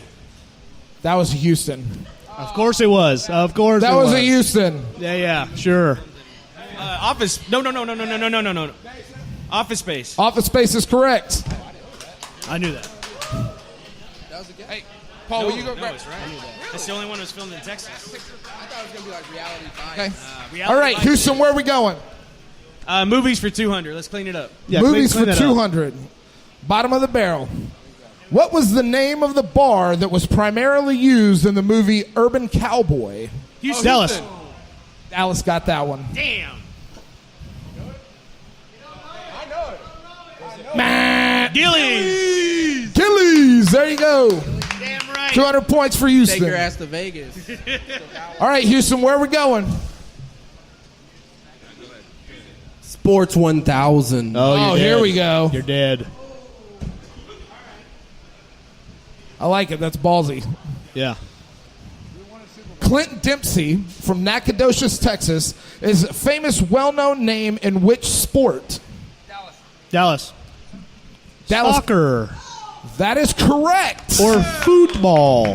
That was Houston. Of course it was. Of course That it was a Houston. Yeah, sure. Office. No. Office Space. Office Space is correct. I knew that. Hey, Paul, will you go grab? Right. That's the only one that was filmed in Texas. I thought it was going to be like reality bites. Okay. All right, Houston, where are we going? Movies for 200. Let's clean it up. Yeah, Movies clean for that 200. Bottom of the barrel. What was the name of the bar that was primarily used in the movie Urban Cowboy? Houston. Dallas. Dallas got that one. Damn. Gillies. Gillies. There you go. Damn right. 200 points for Take Houston. your ass to Vegas. All right, Houston, where are we going? Sports 1000. Oh, here we go. You're dead. I like it. That's ballsy. Yeah. Clint Dempsey from Nacogdoches, Texas, is a famous, well-known name in which sport? Dallas. Soccer. That is correct. Or football.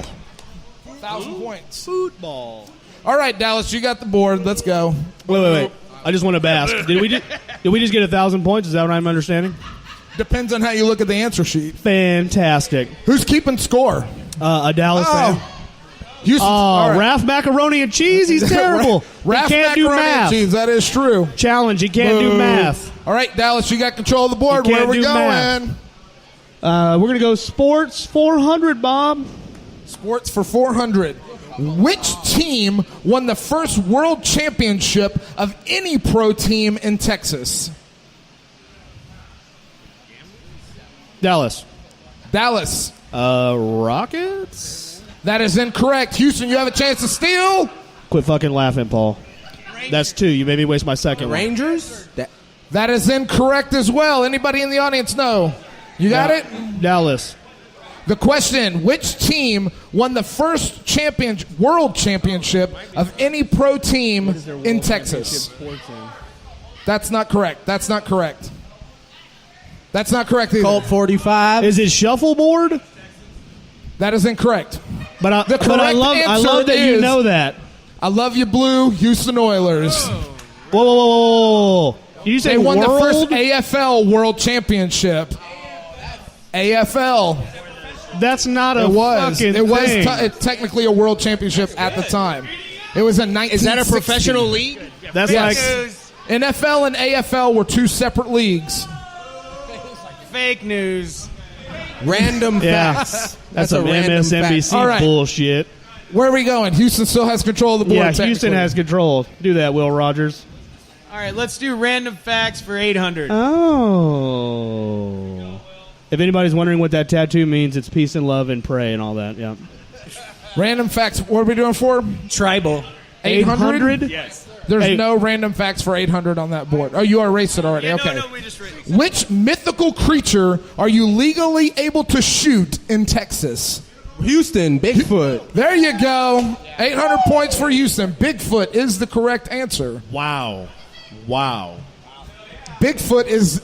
1,000 points. Football. All right, Dallas, you got the board. Let's go. Wait. I just want to ask. Did we just get 1,000 points? Is that what I'm understanding? Depends on how you look at the answer sheet. Fantastic. Who's keeping score? A Dallas fan. Houston. All right. Raph macaroni and cheese. He's terrible. Raph he can't do macaroni and math. cheese. That is true. Challenge. He can't do math. All right, Dallas, you got control of the board. You Where can't are we do going? We're going to go sports 400, Bob. Sports for 400. Which team won the first world championship of any pro team in Texas? Dallas. Dallas. Rockets? That is incorrect. Houston, you have a chance to steal. Quit fucking laughing, Paul. That's 2. You made me waste my second one. Rangers? That is incorrect as well. Anybody in the audience know? You got it? Dallas. The question, which team won the first world championship of any pro team in Texas? That's not correct. That's not correct. That's not correct either. Colt 45. Is it shuffleboard? That is incorrect. But I correct love that you is- know that. I love you, Blue, Houston Oilers. Whoa. Did you say They won world? the first AFL World Championship. AFL. That's not a It was. fucking It was thing. technically a world championship at the time. It was in 1960. Is that a professional league? That's Yes. NFL and AFL were 2 separate leagues. Fake news. Random Yeah. facts. That's a some random MSNBC fact. All right. bullshit. Where are we going? Houston still has control of the board. Yeah, Houston technically. has control. Do that, Will Rogers. All right, let's do random facts for 800. Oh. If anybody's wondering what that tattoo means, it's peace and love and pray and all that. Yeah. Random facts. What are we doing for? Tribal. 800? Yes. There's Hey. no random facts for 800 on that board. Oh, you erased it already. Okay. No, we just read it. Which mythical creature are you legally able to shoot in Texas? Houston, Bigfoot. There you go. 800 points for Houston. Bigfoot is the correct answer. Wow. Bigfoot is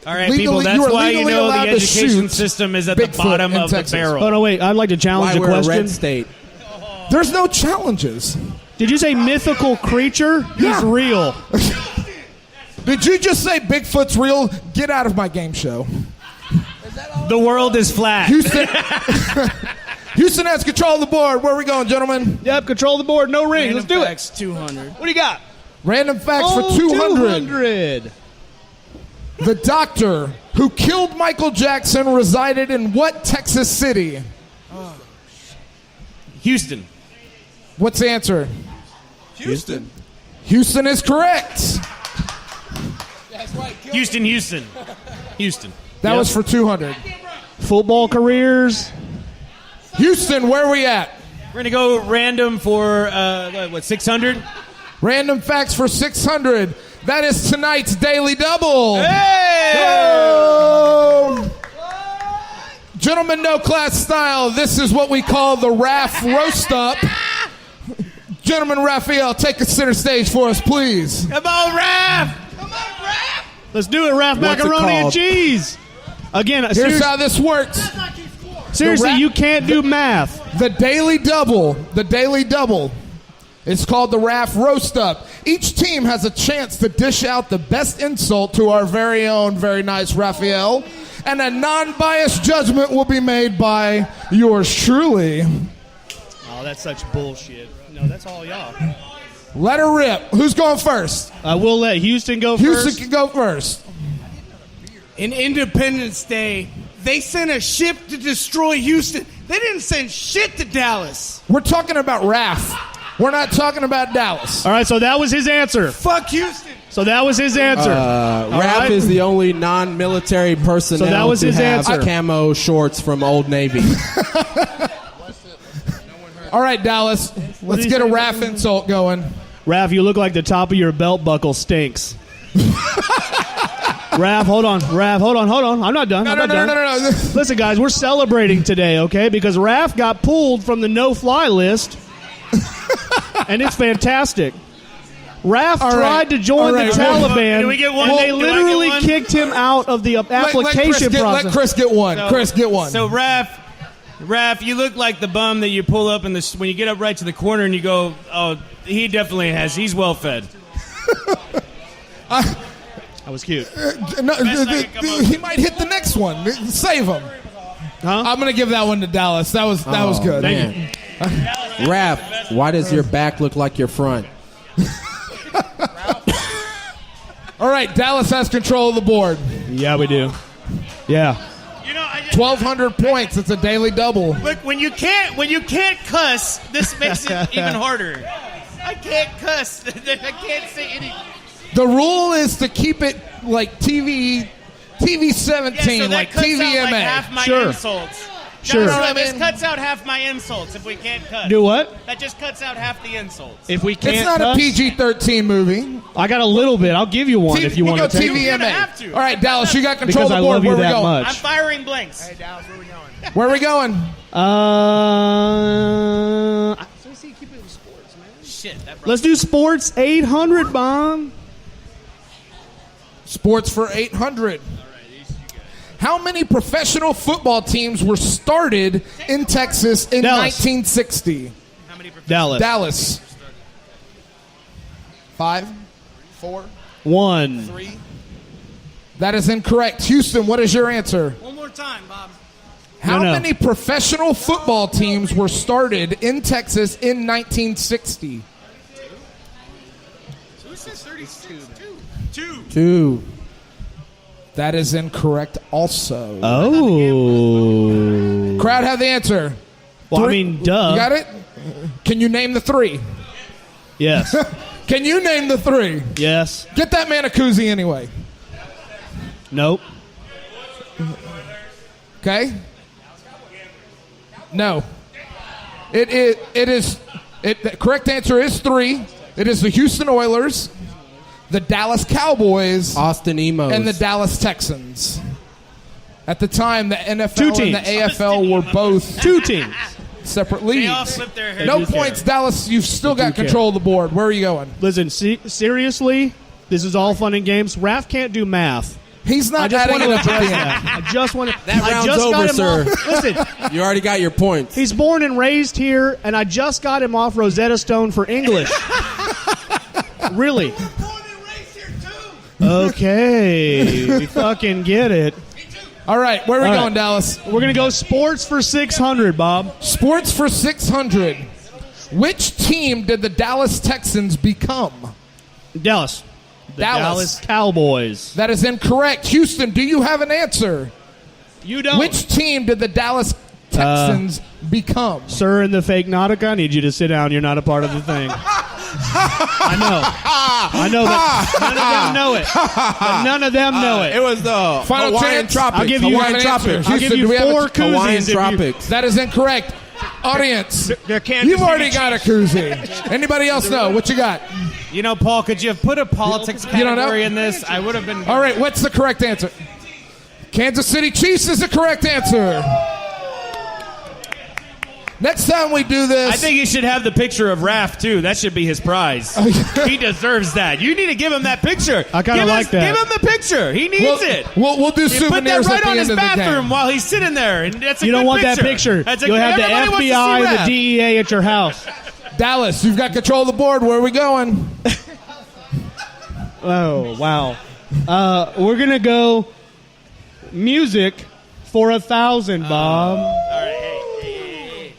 All right, Legally- people, that's you are why you legally know the allowed to education shoot system is at the Bigfoot bottom in of Texas. the barrel. Oh, no, wait. I'd like to challenge Why a we're a question. red state. there's no challenges. Did you say mythical creature? Yeah. He's real. Did you just say Bigfoot's real? Get out of my game show. The world is flat. Houston Houston has control of the board. Where are we going, gentlemen? Yep, control the board. No ring. Let's do it. Facts, 200. What do you got? Random facts Oh, for 200. 200. The doctor who killed Michael Jackson resided in what Texas city? Houston. What's the answer? Houston. Houston is correct. Houston. That was for 200. Football careers. Houston, where are we at? We're going to go random for, 600? Random facts for 600. That is tonight's Daily Double. Hey! Oh! Gentlemen, no class style. This is what we call the RAF roast up. Gentleman Raphael, take a center stage for us, please. Come on, Raph! Let's do it, Raph. What's it Macaroni and called? cheese. Again, Here's how this works. seriously, you can't do math. The Daily Double. It's called the RAF Roast Up. Each team has a chance to dish out the best insult to our very own, very nice Raphael. And a non-biased judgment will be made by yours truly. Oh, that's such bullshit. No, that's all y'all. Let her rip. Who's going first? We'll let Houston go Houston first. can go first. In Independence Day, they sent a ship to destroy Houston. They didn't send shit to Dallas. We're talking about RAF. We're not talking about Dallas. All right, so that was his answer. Fuck Houston. So that was his answer. Raph is the only non-military personnel So that was to his have answer. camo shorts from Old Navy. All right, Dallas. Let's get a RAF insult going. Raph, you look like the top of your belt buckle stinks. Raph, hold on. I'm not done. No. Listen, guys, we're celebrating today, okay? Because Raph got pulled from the no-fly list, and it's fantastic. Raph tried to join the Taliban, Can we get one? and they Do I get literally one? kicked him out of the application process. Let Chris get one. Chris, get one. So, Raph, you look like the bum that you pull up when you get up right to the corner and you go, oh, he definitely has. He's well fed. That was cute. He might hit the next one. Save him. Huh? I'm going to give that one to Dallas. That was good. Thank you. Raph, why does your back look like your front? All right, Dallas has control of the board. Yeah, we do. Yeah. 1,200 points. It's a Daily Double. Look, when you can't cuss, this makes it even harder. I can't cuss. I can't say any. The rule is to keep it like TV 17, So that like cuts out TVMA. like half my Sure. insults. Sure. This cuts out half my insults if we can't cuss. Do what? That just cuts out half the insults. If we can't It's not cuss, a PG-13 movie. I got a little bit. I'll give you one if you want to take it. You're gonna TVMA. have to. All right, Dallas, you got control Because of I the board. love you Where we that going? much. I'm firing blanks. Hey, Dallas, where we going? Where we going? Shit. Let's do sports 800, Bomb. Sports for 800. How many professional football teams were started in Texas in Dallas. 1960? Dallas. 5, 4, 1. 3. That is incorrect. Houston, what is your answer? One more time, Bob. How No. many professional football teams were started in Texas in 1960? Who says 32? Two. 2. That is incorrect also. Oh. Crowd have the answer. Well, I Three. mean, duh. You got it? Can you name the 3? Yes. Can you name the 3? Yes. Get that man a koozie anyway. Nope. Okay? No. The correct answer is 3. It is the Houston Oilers, the Dallas Cowboys, Austin Emos. and the Dallas Texans. At the time, the Two NFL and teams. the AFL were both 2 teams. separate They all leagues. flip their hair. No points, Dallas. You've still got care. control of the board. Where are you going? Listen, seriously, this is all fun and games. Raph can't do math. He's I not just adding want to it up at address the end. that. I just want to. That round's over, sir. Listen, You already got your points. he's born and raised here, and I just got him off Rosetta Stone for English. Really? Okay, we fucking get it. All right, where are we All right. going, Dallas? We're gonna go sports for 600, Bob. Sports for 600. Which team did the Dallas Texans become? Dallas. The Dallas. Dallas Cowboys. That is incorrect. Houston, do you have an answer? You don't. Which team did the Dallas Texans become? Sir in the fake Nautica, I need you to sit down. You're not a part of the thing. I know that none of them know it. But none of them know it. It was the Final Hawaiian chance. Tropics. I'll give you Hawaiian Tropics. I'll give you 4 Hawaiian koozies. Tropics. That is incorrect. Audience, They're Kansas you've City already got a koozie. Anybody else know? What you got? You know, Paul, could you have put a politics You don't know? category in this? I would have been. All right, what's the correct answer? Kansas City Chiefs is the correct answer. Next time we do this, I think he should have the picture of Raph, too. That should be his prize. He deserves that. You need to give him that picture. I kinda like that. Give him the picture. He needs it. We'll do You put that souvenirs right at the on his end of the bathroom game. while he's sitting there. And that's a You don't good want that picture. That's a You'll good- have the everybody wants to see FBI and Raph. the DEA at your house. Dallas, you've got control of the board. Where are we going? Oh, wow. We're going to go music for 1,000, Bob. All right, hey.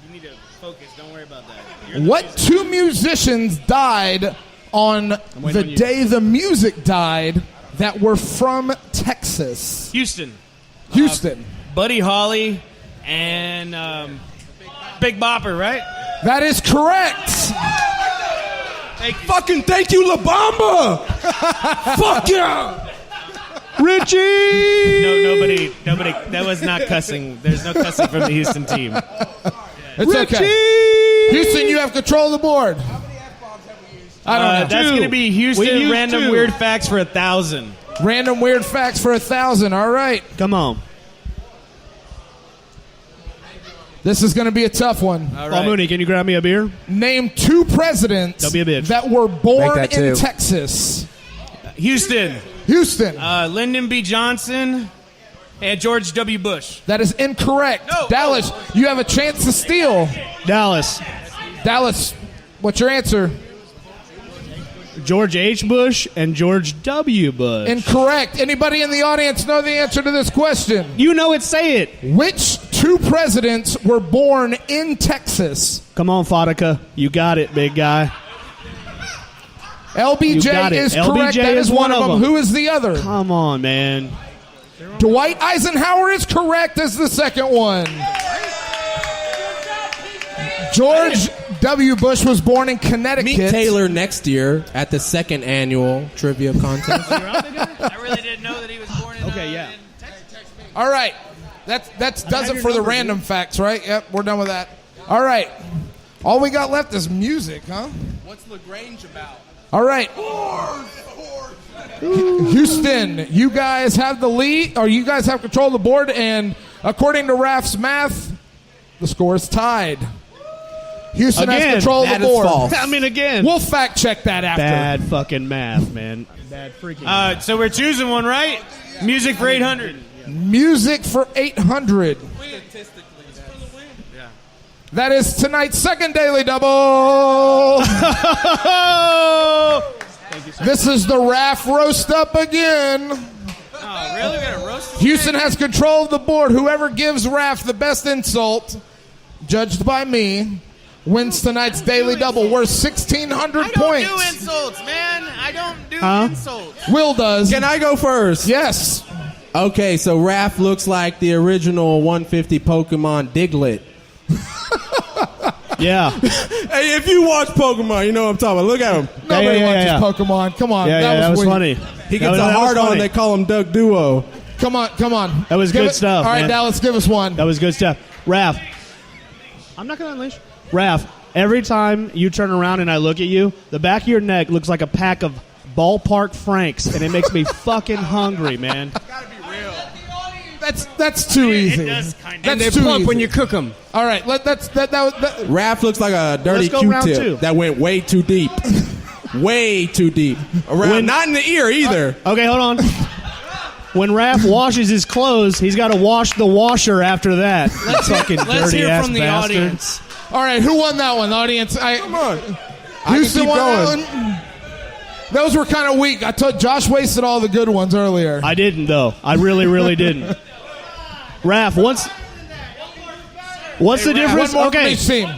You need to focus. Don't worry about that. What 2 musicians died on the day the music died that were from Texas? Houston. Houston. Buddy Holly and Big Bopper, right? That is correct. Fucking thank you, La Bamba. Fuck yeah. Richie! No, nobody. That was not cussing. There's no cussing from the Houston team. It's Richie! okay. Houston, you have control of the board. I don't know. That's going to be We Houston used random 2. weird facts for 1,000. Random weird facts for 1,000. All right. Come on. This is going to be a tough one. All Paul Mooney, can you grab me a beer? Name 2 presidents Don't be a bitch. that were born Make that in 2. Texas. Houston. Houston. Lyndon B. Johnson and George W. Bush. That is incorrect. No. Dallas, you have a chance to steal. Dallas. Dallas, what's your answer? George H. Bush and George W. Bush. Incorrect. Anybody in the audience know the answer to this question? You know it, say it. Which 2 presidents were born in Texas? Come on, Fodica. You got it, big guy. You got LBJ it. is LBJ correct. That is is one of them. them. Who is the other? Come on, man. Dwight Eisenhower is correct as the second one. George W. Bush was born in Connecticut. Meet Taylor next year at the 2nd annual trivia contest. I really didn't know that he was born in Okay, yeah. All right. That does it for the random facts, right? Yep, we're done with that. All right. All we got left is music, huh? What's LaGrange about? All right. Houston, you guys have the lead, or you guys have control of the board, and according to Raph's math, the score is tied. Houston has control of the board. False. I mean, again. We'll fact check that after. Bad fucking math, man. Bad freaking math. So we're choosing one, right? Music for 800. Music for 800. That is tonight's second Daily Double. This is the Raph roast up again. Oh, really? We're going to roast this Houston has control of the board. Whoever gives Raph the best insult, judged by me, wins tonight's Daily Double worth 1,600 I don't points. do insults, man. I don't do insults. Will does. Can I go first? Yes. Okay, so Raph looks like the original 150 Pokemon Diglett. Yeah. Hey, if you watch Pokemon, you know what I'm talking about. Look at him. Nobody yeah. watches Pokemon. Come on. That was weak. funny. He gets a hard on. They call him Doug Duo. Come on. That was Give good it- stuff, All right, man. Dallas, give us one. That was good stuff. Raph, I'm not going to unleash. Raph, every time you turn around and I look at you, the back of your neck looks like a pack of ballpark Franks, and it makes me fucking hungry, man. That's too easy. does kind of. That's And they too plump easy. when you cook them. All right, that was Raph looks like a dirty Let's go round two. Q-tip that went way too deep. Way too deep. Around, not in the ear either. Okay, hold on. When Raph washes his clothes, he's got to wash the washer after that. Fucking Let's dirty hear ass from the bastard. audience. all right. Who won that one? The audience. Come on. Houston keep won going. that one. Those were kind of weak. I told Josh wasted all the good ones earlier. I didn't, though. I really, really didn't. Raph, what's the difference? One more from Okay, each team.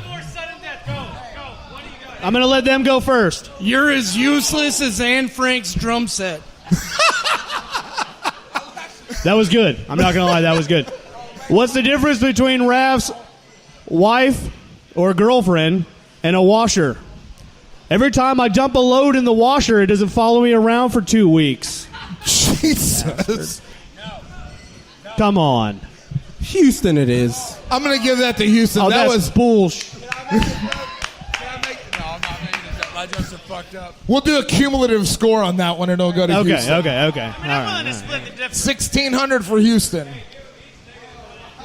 I'm going to let them go first. You're as useless as Anne Frank's drum set. That was good. I'm not going to lie, that was good. What's the difference between Raph's wife or girlfriend, and a washer. Every time I dump a load in the washer, it doesn't follow me around for 2 weeks. Jesus. Come on. Houston it is. I'm going to give that to Houston. Oh, that that's was bullshit. My jokes are fucked up. We'll do a cumulative score on that one, and it'll go to Houston. Okay. All right. 1,600 for Houston.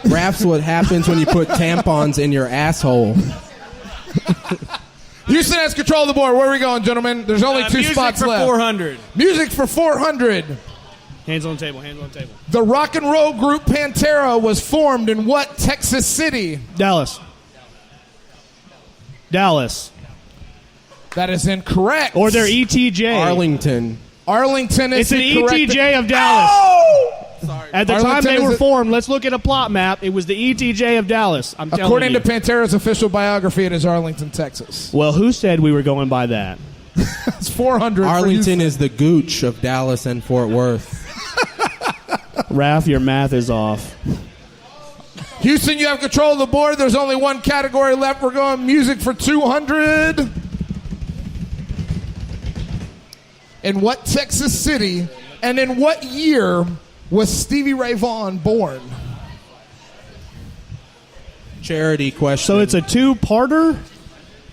Raph's what happens when you put tampons in your asshole. Houston has control of the board. Where are we going, gentlemen? There's only two spots for left. 400. Music for 400. Hands on the table. The rock and roll group Pantera was formed in what Texas city? Dallas. That is incorrect. Or their ETJ. Arlington. Arlington is It's an incorrect. ETJ of Dallas. Oh! At the Arlington time they is were a- formed, let's look at a plot map. It was the ETJ of Dallas. I'm telling According you. to Pantera's official biography, it is Arlington, Texas. Well, who said we were going by that? It's 400. for Arlington Houston. is the gooch of Dallas and Fort Worth. Raph, your math is off. Houston, you have control of the board. There's only one category left. We're going music for 200. In what Texas city and in what year was Stevie Ray Vaughan born? Charity question. So it's a two-parter?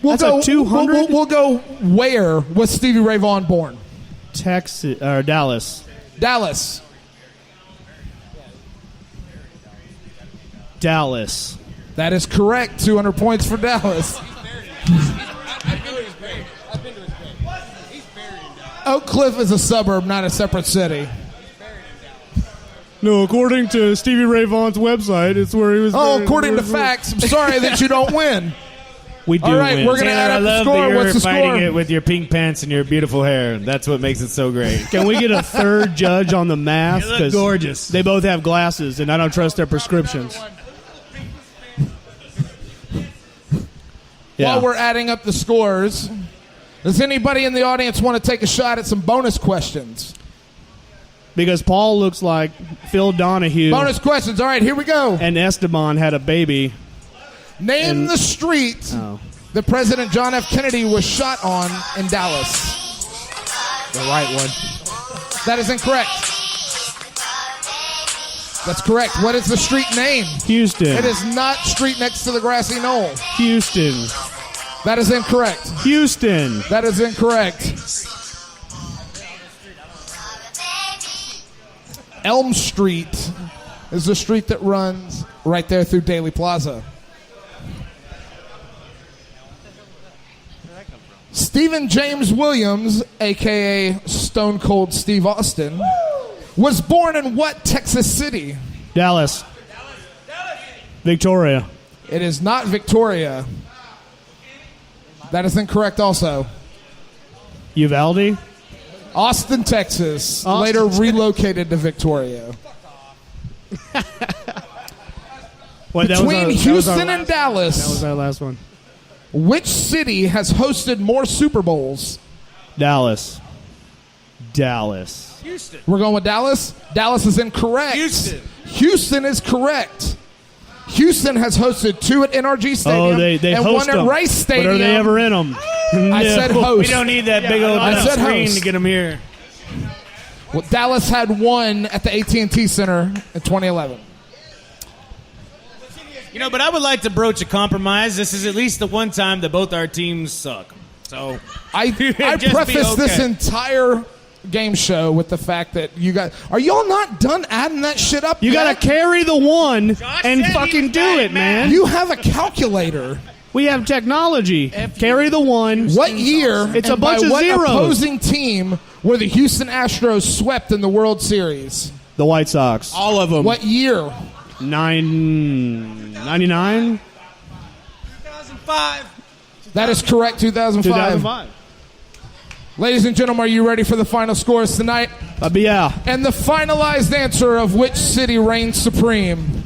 We'll That's go a 200? We'll go. Where was Stevie Ray Vaughan born? Texas or Dallas. Dallas. That is correct. 200 points for Dallas. Oak Cliff is a suburb, not a separate city. No, according to Stevie Ray Vaughan's website, it's where he was. Oh, according to facts, I'm sorry that you don't win. We do All right, win. we're going to add I up the love score. that What's you're the fighting score? it with your pink pants and your beautiful hair. That's what makes it so great. Can we get a third judge on the math? You look 'Cause gorgeous. They both have glasses, and I don't trust their prescriptions. Yeah. While we're adding up the scores, does anybody in the audience want to take a shot at some bonus questions? Because Paul looks like Phil Donahue. Bonus questions. All right, here we go. And Esteban had a baby. Name the street that President John F. Kennedy was shot on in Dallas. the right one. That is incorrect. That's correct. What is the street name? Houston. It is not street next to the grassy knoll. Houston. That is incorrect. Houston. That is incorrect. Elm Street is the street that runs right there through Daly Plaza. Stephen James Williams, a.k.a. Stone Cold Steve Austin, was born in what Texas city? Dallas. Victoria. It is not Victoria. That is incorrect also. Uvalde. Austin, Texas, later relocated to Victoria. Wait, Between Houston and Dallas, That was our last one. which city has hosted more Super Bowls? Dallas. Houston. We're going with Dallas. Dallas is incorrect. Houston. Houston is correct. Houston has hosted 2 at NRG Stadium they and host 1 at them. Rice Stadium. But are they ever in them? I said host. We don't need that big old I said screen host. to get them here. Well, Dallas had 1 at the AT&T Center in 2011. You know, but I would like to broach a compromise. This is at least the one time that both our teams suck. So I Just be prefaced this okay. entire game show with the fact that you guys are y'all not done adding that shit up You yet? got to carry the one and said he fucking was do bad, it, man. You have a calculator. We have technology. Carry the one. What year? It's a and bunch by of what zeros. opposing team were the Houston Astros swept in the World Series? The White Sox. All of them. What year? 99? 2005. That is correct. 2005. 2005. Ladies and gentlemen, are you ready for the final scores tonight? Yeah. And the finalized answer of which city reigns supreme.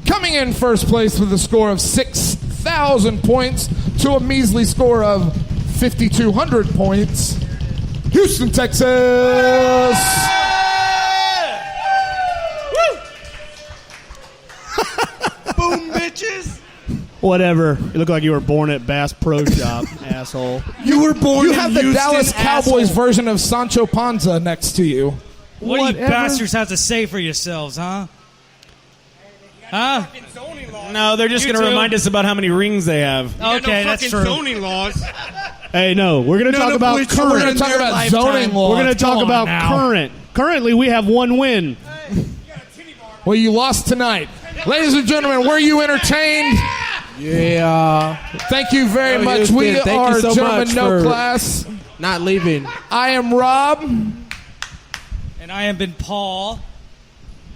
Coming in first place with a score of 6,000 points to a measly score of 5,200 points, Houston, Texas. Boom, bitches. Whatever. You look like you were born at Bass Pro Shop, asshole. You were born You in have the Houston, Dallas Cowboys asshole. version of Sancho Panza next to you. What do you bastards have to say for yourselves, huh? Huh? No, they're just You going to too. remind us about how many rings they have. Okay, that's true. Zoning laws. Hey, no, we're going to talk about We're current. going to talk about zoning laws. We're going to talk Come on about now. current. Currently, we have one win. Well, you lost tonight. Ladies and gentlemen, were you entertained? Yeah. Thank you very Oh, much. Houston, We thank you are so Gentlemen much No for- Class. Not leaving. I am Rob. And I have been Paul.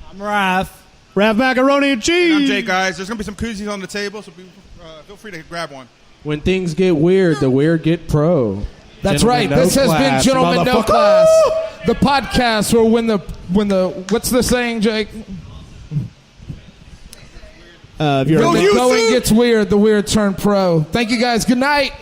I'm Raph. Raph macaroni and cheese. I'm Jay, guys. There's going to be some koozies on the table, so feel free to grab one. When things get weird, the weird get pro. That's Gentlemen right. No This has been Class, Gentlemen No motherfucker. Class, the podcast where when the what's the saying, Jake? If you're When the going gets weird, the weird turn pro. Thank you guys. Good night.